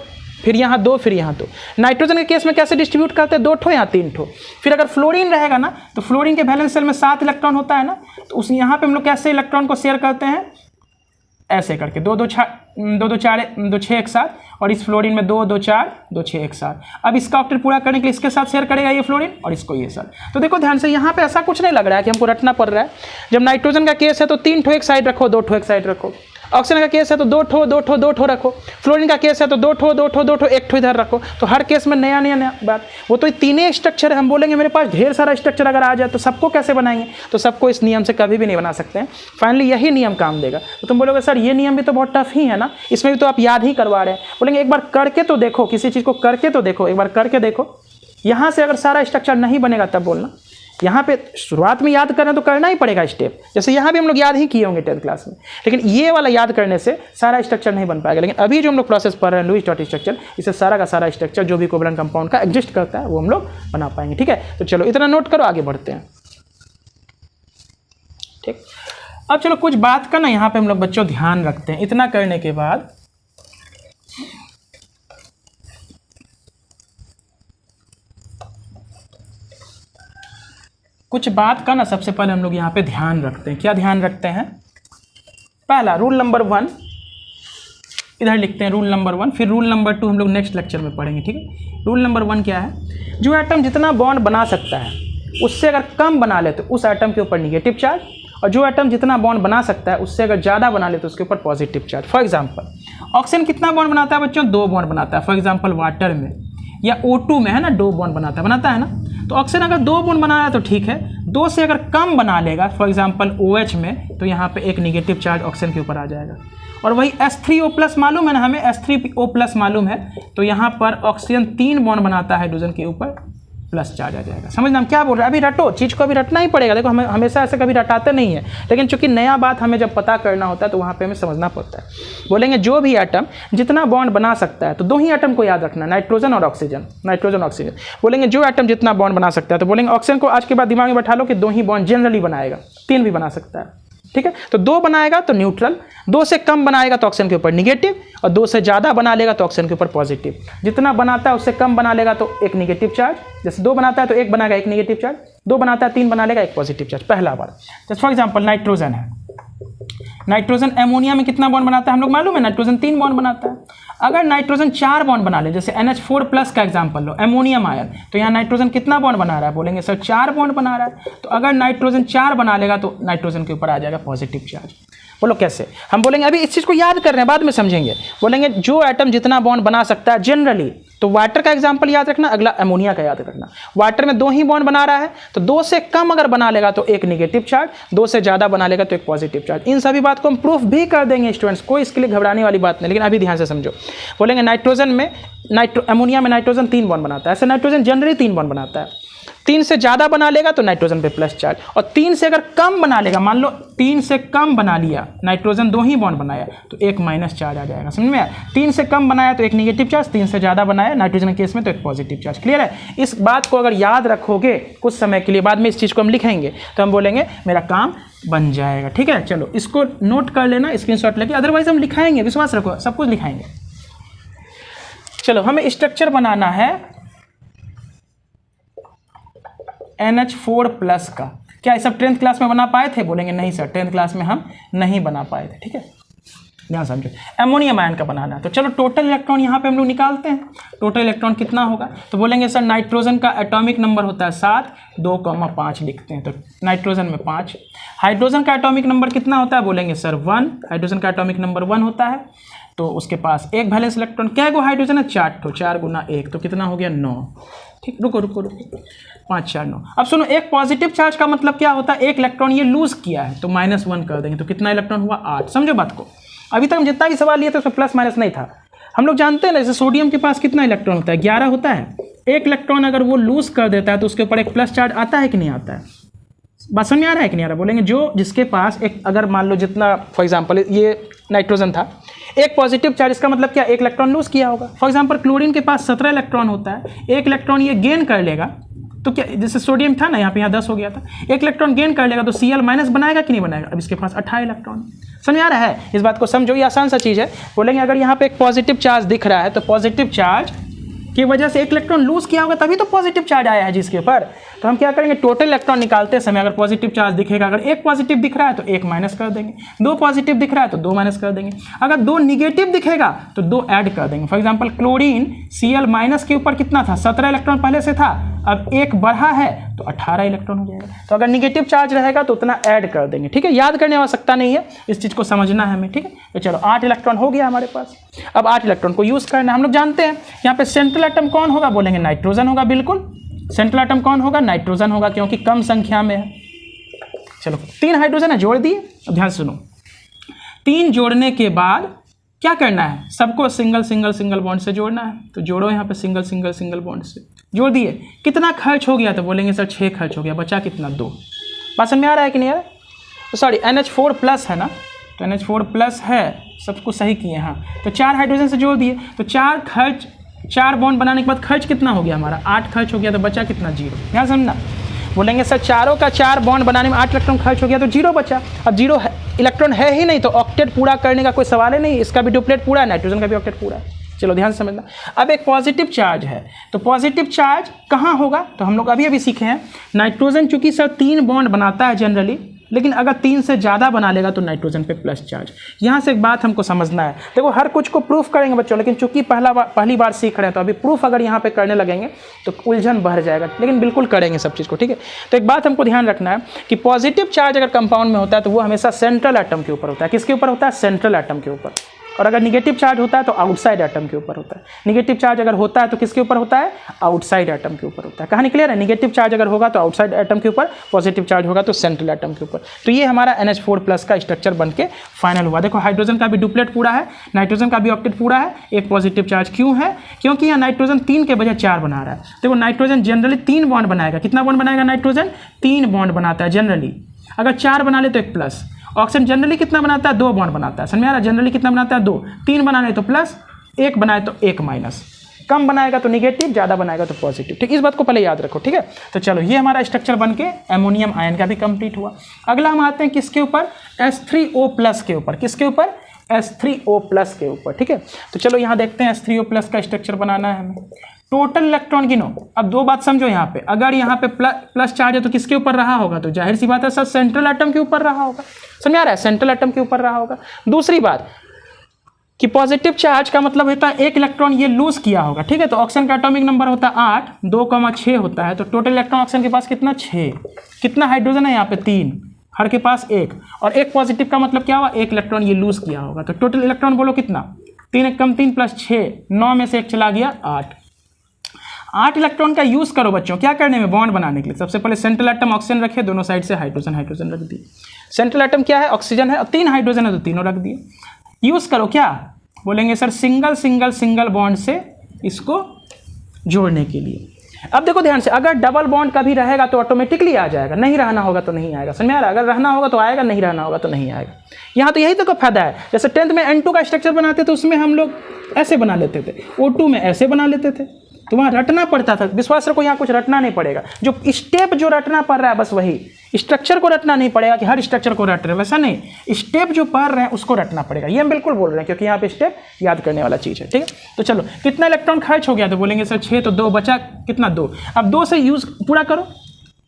[SPEAKER 1] फिर यहाँ 2, फिर यहाँ 2। नाइट्रोजन के केस में कैसे डिस्ट्रीब्यूट करते हैं, 2 ठो यहाँ 3 ठो। फिर अगर फ्लोरीन रहेगा ना, तो फ्लोरीन के वैलेंस शेल में 7 इलेक्ट्रॉन होता है ना, तो उस यहाँ पे हम लोग कैसे इलेक्ट्रॉन को शेयर करते हैं, ऐसे करके 2 2 4 2 6 एक साथ, और इस फ्लोरीन में 2 2 4 2 6 एक साथ। अब इसका ऑक्टेट पूरा करने के लिए इसके साथ शेयर करेगा ये फ्लोरीन, और इसको ये साथ। तो देखो ध्यान से, यहाँ पे ऐसा कुछ नहीं लग रहा है कि हमको रटना पड़ रहा है। जब नाइट्रोजन का केस है तो 3 ठो एक साइड रखो, 2 ठो एक साइड रखो। ऑक्सीजन का केस है तो 2 ठो 2 ठो 2 ठो रखो। फ्लोरीन का केस है तो 2 ठो 2 ठो 2 ठो, एक ठो इधर रखो। तो हर केस में नया नया नया बात। वो तो 3 स्ट्रक्चर है, हम बोलेंगे मेरे पास ढेर सारा स्ट्रक्चर अगर आ जाए तो सबको कैसे बनाएंगे, तो सबको इस नियम से कभी भी नहीं बना सकते हैं। फाइनली यही नियम काम देगा। तो तुम बोलोगे सर ये नियम भी तो बहुत टफ ही है ना, इसमें भी तो आप याद ही करवा रहे हैं। बोलेंगे एक बार करके तो देखो, किसी चीज़ को करके तो देखो, एक बार करके देखो। यहाँ से अगर सारा स्ट्रक्चर नहीं बनेगा तब बोलना। यहाँ पे शुरुआत में याद करना तो करना ही पड़ेगा स्टेप, जैसे यहाँ भी हम लोग याद ही किए होंगे 10th क्लास में, लेकिन ये वाला याद करने से सारा स्ट्रक्चर नहीं बन पाएगा। लेकिन अभी जो हम लोग प्रोसेस पढ़ रहे हैं लुईस डॉट स्ट्रक्चर, इससे सारा का सारा स्ट्रक्चर जो भी कोवलेंट कंपाउंड का एग्जिस्ट करता है वो हम लोग बना पाएंगे। ठीक है, तो चलो इतना नोट करो, आगे बढ़ते हैं। ठीक, अब चलो कुछ बात का ना यहाँ पे हम लोग बच्चों ध्यान रखते हैं। इतना करने के बाद कुछ बात का ना सबसे पहले हम लोग यहाँ पे ध्यान रखते हैं। क्या ध्यान रखते हैं? पहला रूल नंबर 1 इधर लिखते हैं, रूल नंबर 1, फिर रूल नंबर 2 हम लोग नेक्स्ट लेक्चर में पढ़ेंगे। ठीक है, रूल नंबर 1 क्या है? जो एटम जितना बॉन्ड बना सकता है उससे अगर कम बना ले तो उस एटम के ऊपर निगेटिव चार्ज, और जो एटम जितना बॉन्ड बना सकता है उससे अगर ज़्यादा बना ले तो उसके ऊपर positive charge. For example oxygen कितना बॉन्ड बनाता है बच्चों? 2 बॉन्ड बनाता है। फॉर एग्जाम्पल वाटर में या O2 में है ना 2 बॉन्ड बनाता है ना। तो ऑक्सीजन अगर 2 बॉन्ड बना रहा है तो ठीक है, 2 से अगर कम बना लेगा फॉर एग्जांपल OH में, तो यहाँ पे एक निगेटिव चार्ज ऑक्सीजन के ऊपर आ जाएगा। और वही H3O+ मालूम है ना हमें, H3O+ मालूम है, तो यहाँ पर ऑक्सीजन 3 बॉन्ड बनाता है हाइड्रोजन के ऊपर, प्लस चार्ज आ जाएगा। समझना हम क्या बोल रहे हैं? अभी रटो, चीज़ को अभी रटना ही पड़ेगा। देखो हमें हमेशा ऐसे कभी रटाते नहीं है, लेकिन चूंकि नया बात हमें जब पता करना होता है तो वहाँ पे हमें समझना पड़ता है। बोलेंगे जो भी एटम जितना बॉन्ड बना सकता है, तो 2 ही एटम को याद रखना, नाइट्रोजन और ऑक्सीजन, नाइट्रोजन ऑक्सीजन। बोलेंगे जो एटम जितना बॉन्ड बना सकता है, तो बोलेंगे ऑक्सीजन को आज के बाद दिमाग में बैठा लो कि 2 ही बॉन्ड जनरली बनाएगा, 3 भी बना सकता है। ठीक है, तो 2 बनाएगा तो न्यूट्रल, 2 से कम बनाएगा तो ऑक्सीजन के ऊपर निगेटिव, और 2 से ज़्यादा बना लेगा तो ऑक्सीजन के ऊपर पॉजिटिव। जितना बनाता है उससे कम बना लेगा तो एक निगेटिव चार्ज, जैसे 2 बनाता है तो 1 बनाएगा, 1 निगेटिव चार्ज, 2 बनाता है 3 बना लेगा, 1 पॉजिटिव चार्ज। पहला बार जैसे फॉर एग्जाम्पल नाइट्रोजन है, नाइट्रोजन एमोनिया में कितना बॉन्ड बनाता है हम लोग मालूम है? नाइट्रोजन 3 बॉन्ड बनाता है। अगर नाइट्रोजन 4 बॉन्ड बना ले, जैसे NH4+ का एग्जांपल लो, एमोनियम आयन, तो यहाँ नाइट्रोजन कितना बॉन्ड बना रहा है? बोलेंगे सर 4 बॉन्ड बना रहा है। तो अगर नाइट्रोजन 4 बना लेगा तो नाइट्रोजन के ऊपर आ जाएगा पॉजिटिव चार्ज। बोलो कैसे? हम बोलेंगे अभी इस चीज़ को याद कर रहे हैं, बाद में समझेंगे। बोलेंगे जो एटम जितना बॉन्ड बना सकता है जनरली, तो वाटर का एग्जांपल याद रखना, अगला एमोनिया का याद रखना। वाटर में 2 ही बॉन्ड बना रहा है, तो 2 से कम अगर बना लेगा तो एक निगेटिव चार्ज, 2 से ज़्यादा बना लेगा तो एक पॉजिटिव चार्ज। इन सभी बात को हम प्रूफ भी कर देंगे स्टूडेंट्स, कोई इसके लिए घबराने वाली बात नहीं, लेकिन अभी ध्यान से समझो। बोलेंगे नाइट्रोजन में एमोनिया में नाइट्रोजन 3 बॉन्ड बनाता है, ऐसे नाइट्रोजन जनरली 3 बॉन्ड बनाता है। 3 से ज़्यादा बना लेगा तो नाइट्रोजन पे प्लस चार्ज, और 3 से अगर कम बना लेगा, मान लो 3 से कम बना लिया, नाइट्रोजन 2 ही बॉन्ड बनाया, तो एक माइनस चार्ज आ जाएगा। समझ में आया? 3 से कम बनाया तो एक निगेटिव चार्ज, 3 से ज़्यादा बनाया नाइट्रोजन के केस में तो एक पॉजिटिव चार्ज। क्लियर है? इस बात को अगर याद रखोगे कुछ समय के लिए, बाद में इस चीज़ को हम लिखेंगे तो हम बोलेंगे मेरा काम बन जाएगा। ठीक है, चलो इसको नोट कर लेना, स्क्रीनशॉट लेके, अदरवाइज हम लिखाएंगे, विश्वास रखो सब कुछ लिखाएंगे। चलो हमें स्ट्रक्चर बनाना है NH4+ का। क्या ये सब 10th क्लास में बना पाए थे? बोलेंगे नहीं सर 10th क्लास में हम नहीं बना पाए थे। ठीक है, ध्यान समझो। एमोनियम आयन का बनाना है, तो चलो टोटल इलेक्ट्रॉन यहाँ पे हम लोग निकालते हैं। टोटल इलेक्ट्रॉन कितना होगा? तो बोलेंगे सर नाइट्रोजन का एटॉमिक नंबर होता है 7, 2,5 लिखते हैं, तो नाइट्रोजन में 5। हाइड्रोजन का एटॉमिक नंबर कितना होता है? बोलेंगे सर 1, हाइड्रोजन का एटॉमिक नंबर 1 होता है, तो उसके पास एक वैलेंस इलेक्ट्रॉन। क्या गो हाइड्रोजन है? 4 ठो, 4 गुना 1, तो कितना हो गया? 9। ठीक, रुको 5 4 9। अब सुनो, एक पॉजिटिव चार्ज का मतलब क्या होता है? एक इलेक्ट्रॉन ये लूज किया है तो -1 कर देंगे, तो कितना इलेक्ट्रॉन हुआ? 8। समझो बात को। अभी तक हम जितना भी सवाल लिए थे उसमें प्लस माइनस नहीं था। हम लोग जानते हैं ना, जैसे सोडियम के पास कितना इलेक्ट्रॉन होता है? 11 होता है। एक इलेक्ट्रॉन अगर वो लूज कर देता है तो उसके ऊपर एक प्लस चार्ज आता है कि नहीं आता है? बात समझ में आ रहा है कि नहीं आ रहा? बोलेंगे जो जिसके पास एक, अगर मान लो जितना फॉर एग्जांपल ये नाइट्रोजन था, एक पॉजिटिव चार्ज, इसका मतलब क्या, एक इलेक्ट्रॉन लूज किया होगा। फॉर एग्जांपल क्लोरीन के पास 17 इलेक्ट्रॉन होता है, एक इलेक्ट्रॉन ये गेन कर लेगा, तो क्या, जैसे सोडियम था ना, यहाँ 10 हो गया था, एक इलेक्ट्रॉन गेन कर लेगा तो Cl माइनस बनाएगा कि नहीं बनाएगा? अब इसके पास 18 इलेक्ट्रॉन। समझ आ रहा है? इस बात को समझो, ये आसान सा चीज़ है। बोलेंगे अगर यहाँ पे एक पॉजिटिव चार्ज दिख रहा है तो पॉजिटिव चार्ज की वजह से एक इलेक्ट्रॉन लूज किया होगा तभी तो पॉजिटिव चार्ज आया है जिसके ऊपर। तो हम क्या करेंगे, टोटल इलेक्ट्रॉन निकालते समय अगर पॉजिटिव चार्ज दिखेगा, अगर एक पॉजिटिव दिख रहा है तो एक माइनस कर देंगे, दो पॉजिटिव दिख रहा है तो दो माइनस कर देंगे, अगर दो निगेटिव दिखेगा तो दो ऐड कर देंगे। For example chlorine Cl minus के ऊपर कितना था, 17 इलेक्ट्रॉन पहले से था, अब एक बढ़ा है तो 18 इलेक्ट्रॉन हो जाएगा। तो अगर निगेटिव चार्ज रहेगा तो उतना ऐड कर देंगे। ठीक है, याद करने की आवश्यकता नहीं है, इस चीज़ को समझना है हमें। ठीक है, तो चलो 8 इलेक्ट्रॉन हो गया हमारे पास। अब 8 इलेक्ट्रॉन को यूज़ करना है। हम लोग जानते हैं यहाँ पे सेंट्रल एटम कौन होगा, बोलेंगे नाइट्रोजन होगा। बिल्कुल, सेंट्रल एटम कौन होगा, नाइट्रोजन होगा, क्योंकि कम संख्या में है। चलो 3 हाइड्रोजन है, जोड़ दिए। अब ध्यान सुनो, 3 जोड़ने के बाद क्या करना है, सबको सिंगल सिंगल सिंगल बॉन्ड से जोड़ना है। तो जोड़ो यहाँ पे सिंगल सिंगल सिंगल बॉन्ड से, जोड़ दिए। कितना खर्च हो गया, तो बोलेंगे सर 6 खर्च हो गया, बचा कितना, 2। बात समझ में आ रहा है कि नहीं आ रहा? तो सॉरी NH4 प्लस है ना, तो NH4 प्लस है, सब कुछ सही किए। हाँ, तो 4 हाइड्रोजन से जोड़ दिए, तो 4 बॉन्ड बनाने के बाद खर्च कितना हो गया हमारा, 8 खर्च हो गया, तो बचा कितना, 0। यहाँ समझना, बोलेंगे सर चारों का 4 बॉन्ड बनाने में 8 इलेक्ट्रॉन खर्च हो गया तो 0 बचा। अब 0 इलेक्ट्रॉन है ही नहीं तो ऑक्टेट पूरा करने का कोई सवाल ही नहीं, इसका भी डुप्लेट पूरा है, नाइट्रोजन का भी ऑक्टेट पूरा है। चलो ध्यान से समझना। अब एक पॉजिटिव चार्ज है, तो पॉजिटिव चार्ज कहाँ होगा, तो हम लोग अभी सीखे हैं, नाइट्रोजन चूंकि सर 3 बॉन्ड बनाता है जनरली, लेकिन अगर 3 से ज़्यादा बना लेगा तो नाइट्रोजन पे प्लस चार्ज। यहाँ से एक बात हमको समझना है, देखो हर कुछ को प्रूफ करेंगे बच्चों, लेकिन चूंकि पहली बार सीख रहे हैं तो अभी प्रूफ अगर यहाँ पे करने लगेंगे तो उलझन बढ़ जाएगा, लेकिन बिल्कुल करेंगे सब चीज़ को। ठीक है, तो एक बात हमको ध्यान रखना है कि पॉजिटिव चार्ज अगर कंपाउंड में होता है तो वो हमेशा सेंट्रल एटम के ऊपर होता है। किसके ऊपर होता है, सेंट्रल एटम के ऊपर। और अगर निगेटिव चार्ज होता है तो आउटसाइड एटम के ऊपर होता है। निगेटिव चार्ज अगर होता है तो किसके ऊपर होता है, आउटसाइड एटम के ऊपर होता है। कहानी क्लियर है? निगेटिव चार्ज अगर होगा तो आउटसाइड एटम के ऊपर, पॉजिटिव चार्ज होगा तो सेंट्रल एटम के ऊपर। तो ये हमारा NH4 प्लस का स्ट्रक्चर बन के फाइनल हुआ। देखो हाइड्रोजन का भी डुप्लेट पूरा है, नाइट्रोजन का भी ऑक्टेट पूरा है, एक पॉजिटिव चार्ज क्यों है, क्योंकि यहाँ नाइट्रोजन 3 के बजाय 4 बना रहा है। देखो नाइट्रोजन जनरली 3 बॉन्ड बनाएगा, कितना बॉन्ड बनाएगा नाइट्रोजन, 3 बॉन्ड बनाता है जनरली। अगर 4 बना ले तो एक प्लस। ऑक्सीजन जनरली कितना बनाता है, 2 बॉन्ड बनाता है। समझ में आ रहा है? जनरली कितना बनाता है, 2। 3 बनाए तो प्लस, 1 बनाए तो 1 माइनस। कम बनाएगा तो निगेटिव, ज़्यादा बनाएगा तो पॉजिटिव। ठीक, इस बात को पहले याद रखो। ठीक है, तो चलो ये हमारा स्ट्रक्चर बन के अमोनियम आयन का भी कंप्लीट हुआ। अगला हम आते हैं किसके ऊपर, H3O प्लस के ऊपर। किसके ऊपर, H3O प्लस के ऊपर। ठीक है, तो चलो यहाँ देखते हैं H3O प्लस का स्ट्रक्चर बनाना है हमें। टोटल इलेक्ट्रॉन गिनो। अब 2 बात समझो यहाँ पे, अगर यहाँ पे प्लस चार्ज है तो किसके ऊपर रहा होगा, तो जाहिर सी बात है सर सेंट्रल एटम के ऊपर रहा होगा। समझ आ रहा है, सेंट्रल एटम के ऊपर रहा होगा। दूसरी बात कि पॉजिटिव चार्ज का मतलब होता है 1 इलेक्ट्रॉन ये लूज किया होगा। ठीक है, तो ऑक्सीजन का एटॉमिक नंबर होता है 8, 2,6 होता है, तो टोटल इलेक्ट्रॉन ऑक्सीजन के पास कितना, 6। कितना हाइड्रोजन है यहाँ पे, 3, हर के पास 1, और 1 पॉजिटिव का मतलब क्या हुआ, 1 इलेक्ट्रॉन ये लूज किया होगा। तो टोटल इलेक्ट्रॉन बोलो कितना, 3 × 3 + 6, 9 में से 1 चला गया, 8 इलेक्ट्रॉन का यूज करो बच्चों, क्या करने में, बॉन्ड बनाने के लिए। सबसे पहले सेंट्रल एटम ऑक्सीजन रखे, दोनों साइड से हाइड्रोजन हाइड्रोजन रख दिए। सेंट्रल एटम क्या है, ऑक्सीजन है, और 3 हाइड्रोजन है तो तीनों रख दिए। यूज करो क्या, बोलेंगे sir single single single bond से इसको जोड़ने के लिए। अब देखो ध्यान से, अगर डबल बॉन्ड कभी रहेगा तो ऑटोमेटिकली आ जाएगा, नहीं रहना होगा तो नहीं आएगा। समझ में आ रहा है? अगर रहना होगा तो आएगा, नहीं रहना होगा तो नहीं आएगा। यहाँ तो यही तो फायदा है। जैसे 10th में N2 का स्ट्रक्चर बनाते थे, उसमें हम लोग ऐसे बना लेते थे, O2 में ऐसे बना लेते थे, तो वहाँ रटना पड़ता था। विश्वास रखो, यहाँ कुछ रटना नहीं पड़ेगा। जो स्टेप जो रटना पड़ रहा है बस वही, स्ट्रक्चर को रटना नहीं पड़ेगा कि हर स्ट्रक्चर को रट रहे, वैसा नहीं, स्टेप जो पढ़ रहे हैं उसको रटना पड़ेगा। ये हम बिल्कुल बोल रहे हैं क्योंकि यहाँ पे स्टेप याद करने वाला चीज़ है। ठीक है, तो चलो कितना इलेक्ट्रॉन खर्च हो गया, तो बोलेंगे सर 6, तो 2 बचा, कितना, 2। अब 2 से यूज पूरा करो,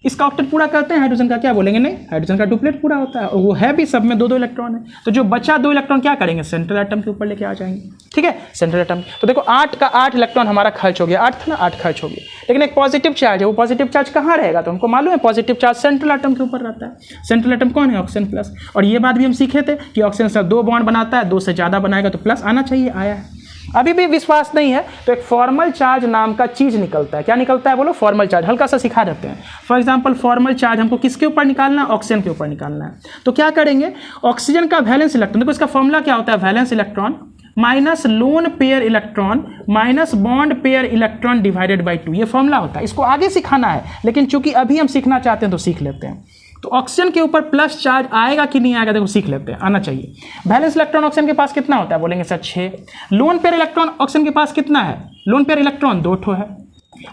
[SPEAKER 1] इसका ऑक्टेट पूरा करते हैं, हाइड्रोजन का क्या बोलेंगे, नहीं, हाइड्रोजन का डुप्लेट पूरा होता है, और वो है भी, सब में 2-2 इलेक्ट्रॉन है। तो जो बचा 2 इलेक्ट्रॉन क्या करेंगे, सेंट्रल एटम के ऊपर लेके आ जाएंगे। ठीक है, सेंट्रल एटम। तो देखो 8 का 8 इलेक्ट्रॉन हमारा खर्च हो गया, 8 था ना, 8 खर्च हो गया। लेकिन एक पॉजिटिव चार्ज है, वो पॉजिटिव चार्ज कहाँ रहेगा, तो हमको मालूम है पॉजिटिव चार्ज सेंट्रल एटम के ऊपर रहता है। सेंट्रल एटम कौन है, ऑक्सीजन प्लस। और ये बात भी हम सीखे थे कि ऑक्सीजन सर 2 बॉन्ड बनाता है, 2 से ज़्यादा बनाएगा तो प्लस आना चाहिए, आया है। अभी भी विश्वास नहीं है तो एक फॉर्मल चार्ज नाम का चीज निकलता है। क्या निकलता है बोलो, फॉर्मल चार्ज। हल्का सा सिखा देते हैं। फॉर एग्जांपल फॉर्मल चार्ज हमको किसके ऊपर निकालना है, ऑक्सीजन के ऊपर निकालना है। तो क्या करेंगे, ऑक्सीजन का वैलेंस इलेक्ट्रॉन, देखो इसका फॉर्मूला क्या होता है, valence electron minus lone pair electron minus bond pair electron divided by 2, ये फॉर्मूला होता है। इसको आगे सिखाना है, लेकिन चूंकि अभी हम सीखना चाहते हैं तो सीख लेते हैं। तो ऑक्सीजन के ऊपर प्लस चार्ज आएगा कि नहीं आएगा, देखो सीख लेते हैं, आना चाहिए। वैलेंस इलेक्ट्रॉन ऑक्सीजन के पास कितना होता है, बोलेंगे sir 6। Lone pair electron oxygen के पास कितना है, लोन पेयर इलेक्ट्रॉन 2 ठो है।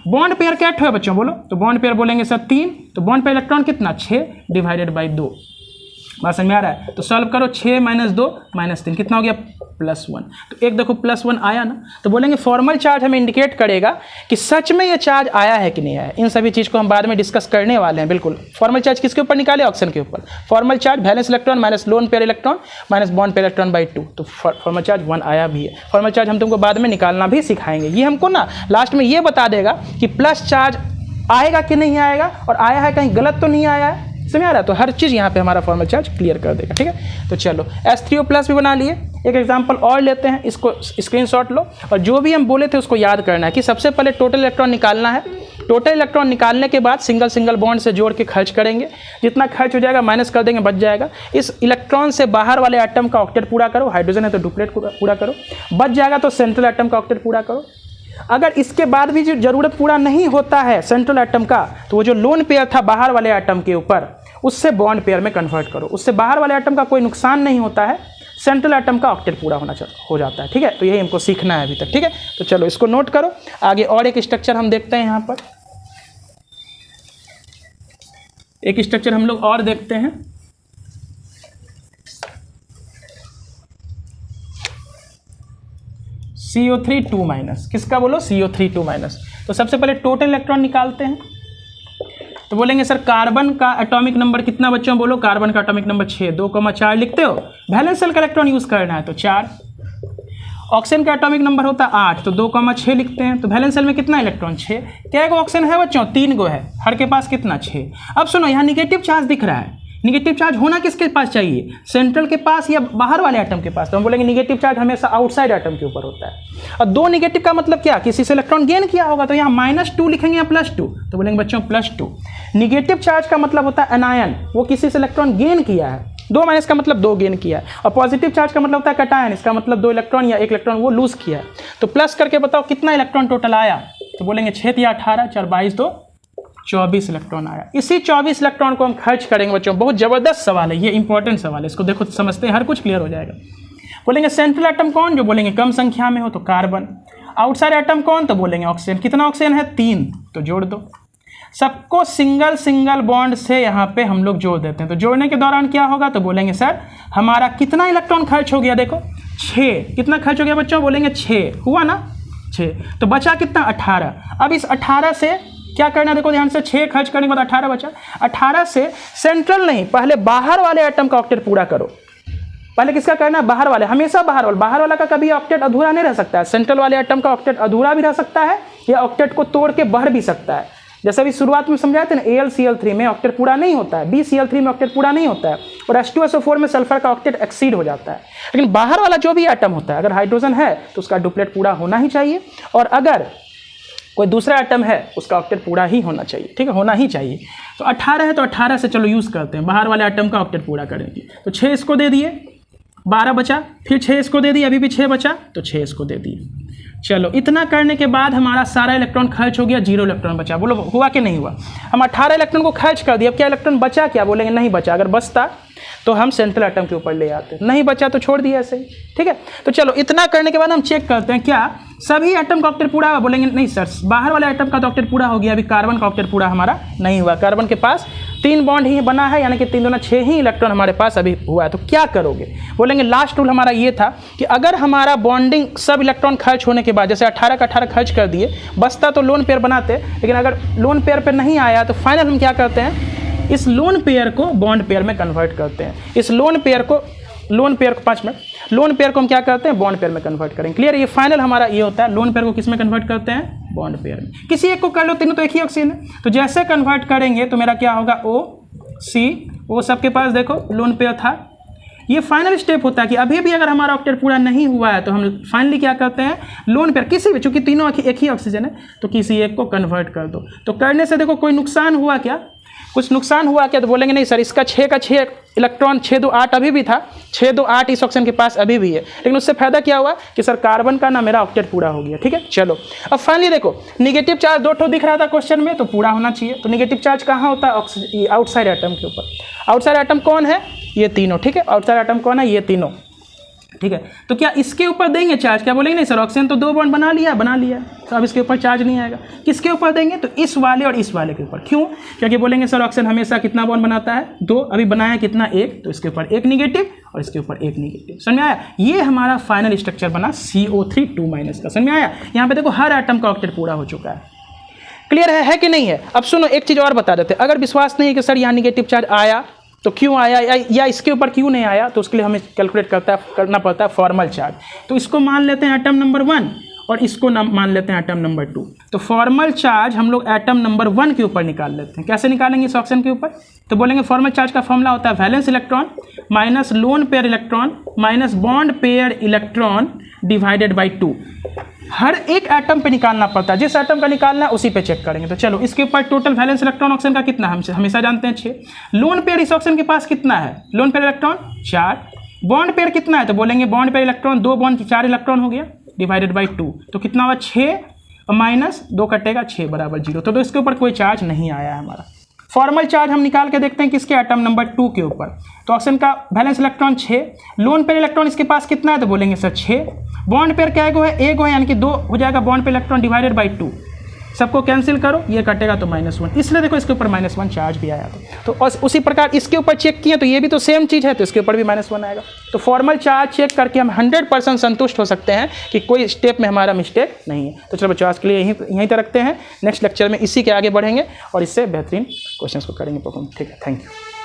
[SPEAKER 1] बॉन्ड पेयर क्या ठो है बच्चों, बोलो, तो बॉन्ड पेयर बोलेंगे सर 3, तो बॉन्ड पेयर इलेक्ट्रॉन कितना 6 डिवाइडेड बाई 2। बात समझ में आ रहा है, तो सॉल्व करो, 6 - 2 - 3 कितना हो गया, +1। तो एक देखो +1 आया ना, तो बोलेंगे फॉर्मल चार्ज हमें इंडिकेट करेगा कि सच में ये चार्ज आया है कि नहीं आया। इन सभी चीज़ को हम बाद में डिस्कस करने वाले हैं। बिल्कुल फॉर्मल चार्ज किसके ऊपर निकाले, ऑक्सीजन के ऊपर। Formal charge valence electron minus lone pair electron minus bond pair electron by 2, तो फॉर्मल चार्ज 1 आया भी है। फॉर्मल चार्ज हम तुमको बाद में निकालना भी सिखाएंगे। ये हमको ना लास्ट में ये बता देगा कि प्लस चार्ज आएगा कि नहीं आएगा, और आया है कहीं गलत तो नहीं आया है, समझ आ रहा है। तो हर चीज़ यहाँ पे हमारा फॉर्मल चार्ज क्लियर कर देगा, ठीक है। तो चलो H3O+ भी बना लिए। एक एग्जांपल और लेते हैं, इसको स्क्रीनशॉट लो, और जो भी हम बोले थे उसको याद करना है कि सबसे पहले टोटल इलेक्ट्रॉन निकालना है। टोटल इलेक्ट्रॉन निकालने के बाद सिंगल सिंगल बॉन्ड से जोड़ के खर्च करेंगे, जितना खर्च हो जाएगा माइनस कर देंगे, बच जाएगा। इस इलेक्ट्रॉन से बाहर वाले एटम का ऑक्टेट पूरा करो, हाइड्रोजन है तो डुप्लेट पूरा करो, बच जाएगा तो सेंट्रल एटम का ऑक्टेट पूरा करो। अगर इसके बाद भी जो जरूरत पूरा नहीं होता है सेंट्रल एटम का, तो वो जो लोन पेयर था बाहर वाले एटम के ऊपर, उससे बॉन्ड पेयर में कन्वर्ट करो। उससे बाहर वाले एटम का कोई नुकसान नहीं होता है, सेंट्रल एटम का ऑक्टेट पूरा हो जाता है, ठीक है। तो यही हमको सीखना है अभी तक, ठीक है। तो चलो इसको नोट करो। आगे और एक स्ट्रक्चर हम देखते हैं, यहाँ पर एक स्ट्रक्चर हम लोग और देखते हैं। CO3 2-, किसका बोलो, CO3 2-। तो सबसे पहले टोटल इलेक्ट्रॉन निकालते हैं। तो बोलेंगे सर कार्बन का एटॉमिक नंबर कितना बच्चों, बोलो, कार्बन का एटॉमिक नंबर 6, 2,4 लिखते हो। वैलेंस शेल का इलेक्ट्रॉन यूज करना है तो 4। ऑक्सीजन का एटॉमिक नंबर होता है 8, तो 2,6 लिखते हैं। तो वैलेंस शेल में कितना इलेक्ट्रॉन, 6। क्या गो ऑक्सीजन है बच्चों, 3 गो है, हर के पास कितना 6। अब सुनो, यहाँ निगेटिव चार्ज दिख रहा है, निगेटिव चार्ज होना किसके पास चाहिए, सेंट्रल के पास या बाहर वाले एटम के पास। तो हम बोलेंगे निगेटिव चार्ज हमेशा आउटसाइड एटम के ऊपर होता है। और 2 निगेटिव का मतलब क्या, किसी से इलेक्ट्रॉन गेन किया होगा, तो यहाँ -2 लिखेंगे या +2, तो बोलेंगे बच्चों +2। निगेटिव चार्ज का मतलब होता है एनायन, वो किसी से इलेक्ट्रॉन गेन किया है। 2- का मतलब 2 गेन किया है, और पॉजिटिव चार्ज का मतलब होता है कटायन, इसका मतलब 2 इलेक्ट्रॉन या 1 इलेक्ट्रॉन वो लूज किया है। तो प्लस करके बताओ कितना इलेक्ट्रॉन टोटल आया, तो बोलेंगे 6 या 18, 4 22 2 24 इलेक्ट्रॉन आया। इसी 24 इलेक्ट्रॉन को हम खर्च करेंगे बच्चों। बहुत जबरदस्त सवाल है ये, इंपॉर्टेंट सवाल है, इसको देखो समझते हैं, हर कुछ क्लियर हो जाएगा। बोलेंगे सेंट्रल एटम कौन, जो बोलेंगे कम संख्या में हो तो कार्बन। आउटसाइड एटम कौन, तो बोलेंगे ऑक्सीजन। कितना ऑक्सीजन है, 3, तो जोड़ दो। सबको सिंगल सिंगल बॉन्ड से यहाँ पे हम लोग जोड़ देते हैं। तो जोड़ने के दौरान क्या होगा, तो बोलेंगे सर हमारा कितना इलेक्ट्रॉन खर्च हो गया, देखो 6। कितना खर्च हो गया बच्चों, बोलेंगे 6 हुआ ना, 6। तो बचा कितना, 18। अब इस 18 से क्या करना, देखो ध्यान से, 6 खर्च करने के बाद 18 बचा। 18 से सेंट्रल नहीं, पहले बाहर वाले एटम का ऑक्टेट पूरा करो। पहले किसका करना है, बाहर वाले, हमेशा बाहर वाला का कभी ऑक्टेट अधूरा नहीं रह सकता है। सेंट्रल वाले एटम का ऑक्टेट अधूरा भी रह सकता है, या ऑक्टेट को तोड़ के बढ़ भी सकता है। जैसे अभी शुरुआत में समझाए थे ना, AlCl3 में ऑक्टेट पूरा नहीं होता है, BCl3 में ऑक्टेट पूरा नहीं होता है, और H2SO4 में सल्फर का ऑक्टेट एक्सीड हो जाता है। लेकिन बाहर वाला जो भी एटम होता है, अगर हाइड्रोजन है तो उसका डुप्लेट पूरा होना ही चाहिए, और अगर कोई दूसरा एटम है उसका ऑक्टेट पूरा ही होना चाहिए, ठीक है, होना ही चाहिए। तो 18 है तो 18 से चलो यूज़ करते हैं, बाहर वाले एटम का ऑक्टेट पूरा करेंगे। तो 6 इसको दे दिए, 12 बचा, फिर 6 इसको दे दिए, अभी भी 6 बचा, तो 6 इसको दे दिए। चलो इतना करने के बाद हमारा सारा इलेक्ट्रॉन खर्च हो गया, 0 इलेक्ट्रॉन बचा। बोलो हुआ कि नहीं हुआ, हम 18 इलेक्ट्रॉन को खर्च कर दिया। अब क्या इलेक्ट्रॉन बचा, क्या बोलेंगे नहीं बचा। अगर बचता तो हम सेंट्रल एटम के ऊपर ले आते, नहीं बचा तो छोड़ दिया ऐसे ही, ठीक है। तो चलो इतना करने के बाद हम चेक करते हैं क्या सभी एटम का ऑक्टेट पूरा हुआ, बोलेंगे नहीं सर बाहर वाला एटम का तो ऑक्टेट पूरा हो गया, अभी कार्बन का ऑक्टेट पूरा हमारा नहीं हुआ। कार्बन के पास 3 बॉन्ड ही बना है, यानी कि 3 दूना 6 ही इलेक्ट्रॉन हमारे पास अभी हुआ है। तो क्या करोगे, बोलेंगे लास्ट रूल हमारा ये था कि अगर हमारा बॉन्डिंग सब इलेक्ट्रॉन खर्च होने के बाद, जैसे 18 का 18 खर्च कर दिए, बचता तो लोन पेयर बनाते, लेकिन अगर लोन पेयर पे नहीं आया तो फाइनल हम क्या करते हैं, इस लोन पेयर को बॉन्ड पेयर में कन्वर्ट करते हैं। इस लोन पेयर को 5 मिनट, लोन पेयर को हम क्या करते हैं, बॉन्ड पेयर में कन्वर्ट करेंगे। क्लियर, ये फाइनल हमारा ये होता है, लोन पेयर को किस में कन्वर्ट करते हैं, बॉन्ड पेयर में। किसी एक को कर लो, तीनों तो एक ही ऑक्सीजन है, तो जैसे कन्वर्ट करेंगे तो मेरा क्या होगा, O सबके पास देखो लोन पेयर था। ये फाइनल स्टेप होता है कि अभी भी अगर हमारा ऑक्टेट पूरा नहीं हुआ है तो हम फाइनली क्या करते हैं, लोन पेयर किसी भी, चूंकि तीनों एक ही ऑक्सीजन है तो किसी एक को कन्वर्ट कर दो। तो करने से देखो कोई नुकसान हुआ क्या, कुछ नुकसान हुआ क्या, तो बोलेंगे नहीं सर इसका 6 का 6 इलेक्ट्रॉन 6 2 8 अभी भी था, 6 2 8 इस ऑप्शन के पास अभी भी है, लेकिन उससे फायदा क्या हुआ कि सर कार्बन का ना मेरा ऑक्टेट पूरा हो गया। ठीक है, चलो अब फाइनली देखो निगेटिव चार्ज 2 ठो दिख रहा था क्वेश्चन में, तो पूरा होना चाहिए। तो निगेटिव चार्ज कहाँ होता है, आउटसाइड एटम के ऊपर। आउटसाइड एटम कौन है, ये तीनों। ठीक है, आउटसाइड एटम कौन है, ये तीनों। ठीक है, तो क्या इसके ऊपर देंगे चार्ज, क्या बोलेंगे नहीं सर ऑक्सीजन तो 2 बॉन्ड बना लिया तो अब इसके ऊपर चार्ज नहीं आएगा। किसके ऊपर देंगे, तो इस वाले और इस वाले के ऊपर। क्यों, क्योंकि बोलेंगे सर ऑक्सीजन हमेशा कितना बॉन्ड बनाता है, 2, अभी बनाया कितना, 1, तो इसके ऊपर 1 निगेटिव और इसके ऊपर 1 निगेटिव। समझ में आया, ये हमारा फाइनल स्ट्रक्चर बना CO3 2- का। समझ में आया, यहाँ पे देखो हर एटम का ऑक्टेट पूरा हो चुका है। क्लियर है कि नहीं है। अब सुनो एक चीज़ और बता देते हैं, अगर विश्वास नहीं है कि सर यहाँ निगेटिव चार्ज आया तो क्यों आया या इसके ऊपर क्यों नहीं आया, तो उसके लिए हमें कैलकुलेट करना पड़ता है फॉर्मल चार्ज। तो इसको मान लेते हैं एटम नंबर 1 और इसको मान लेते हैं एटम नंबर 2। तो फॉर्मल चार्ज हम लोग एटम नंबर 1 के ऊपर निकाल लेते हैं। कैसे निकालेंगे इस ऑप्शन के ऊपर, तो बोलेंगे फॉर्मल चार्ज का फॉर्मूला होता है valence electron minus lone pair electron minus bond pair electron divided by 2। हर एक एटम पे निकालना पड़ता है, जिस एटम का निकालना है उसी पे चेक करेंगे। तो चलो इसके ऊपर टोटल वैलेंस इलेक्ट्रॉन ऑक्सीजन का कितना है, हम हमेशा जानते हैं 6। लोन पेयर इस ऑक्सीजन के पास कितना है, lone pair electron 4। Bond pair कितना है, तो बोलेंगे bond pair electron 2 bond 4 electron हो गया डिवाइडेड बाई 2। तो कितना हुआ 6 और माइनस 2 कटेगा 6 बराबर 0। तो इसके ऊपर कोई चार्ज नहीं आया है हमारा। फॉर्मल चार्ज हम निकाल के देखते हैं किसके, एटम नंबर 2 के ऊपर। तो ऑक्सीजन का valence electron 6, lone pair electron इसके पास कितना है, तो बोलेंगे सर 6। बॉन्ड पेयर क्या है, 1 है, यानी कि 2 हो जाएगा bond pair electron divided by 2। सबको कैंसिल करो, ये कटेगा तो -1, इसलिए देखो इसके ऊपर -1 चार्ज भी आया था। तो उसी प्रकार इसके ऊपर चेक किए तो ये भी तो सेम चीज़ है, तो इसके ऊपर भी -1 आएगा। तो फॉर्मल चार्ज चेक करके हम 100% संतुष्ट हो सकते हैं कि कोई स्टेप में हमारा मिस्टेक नहीं है। तो चलो बच्चों आज के लिए यहीं तक रखते हैं, नेक्स्ट लेक्चर में इसी के आगे बढ़ेंगे और इससे बेहतरीन क्वेश्चन को करेंगे परफॉर्म। ठीक है, थैंक यू।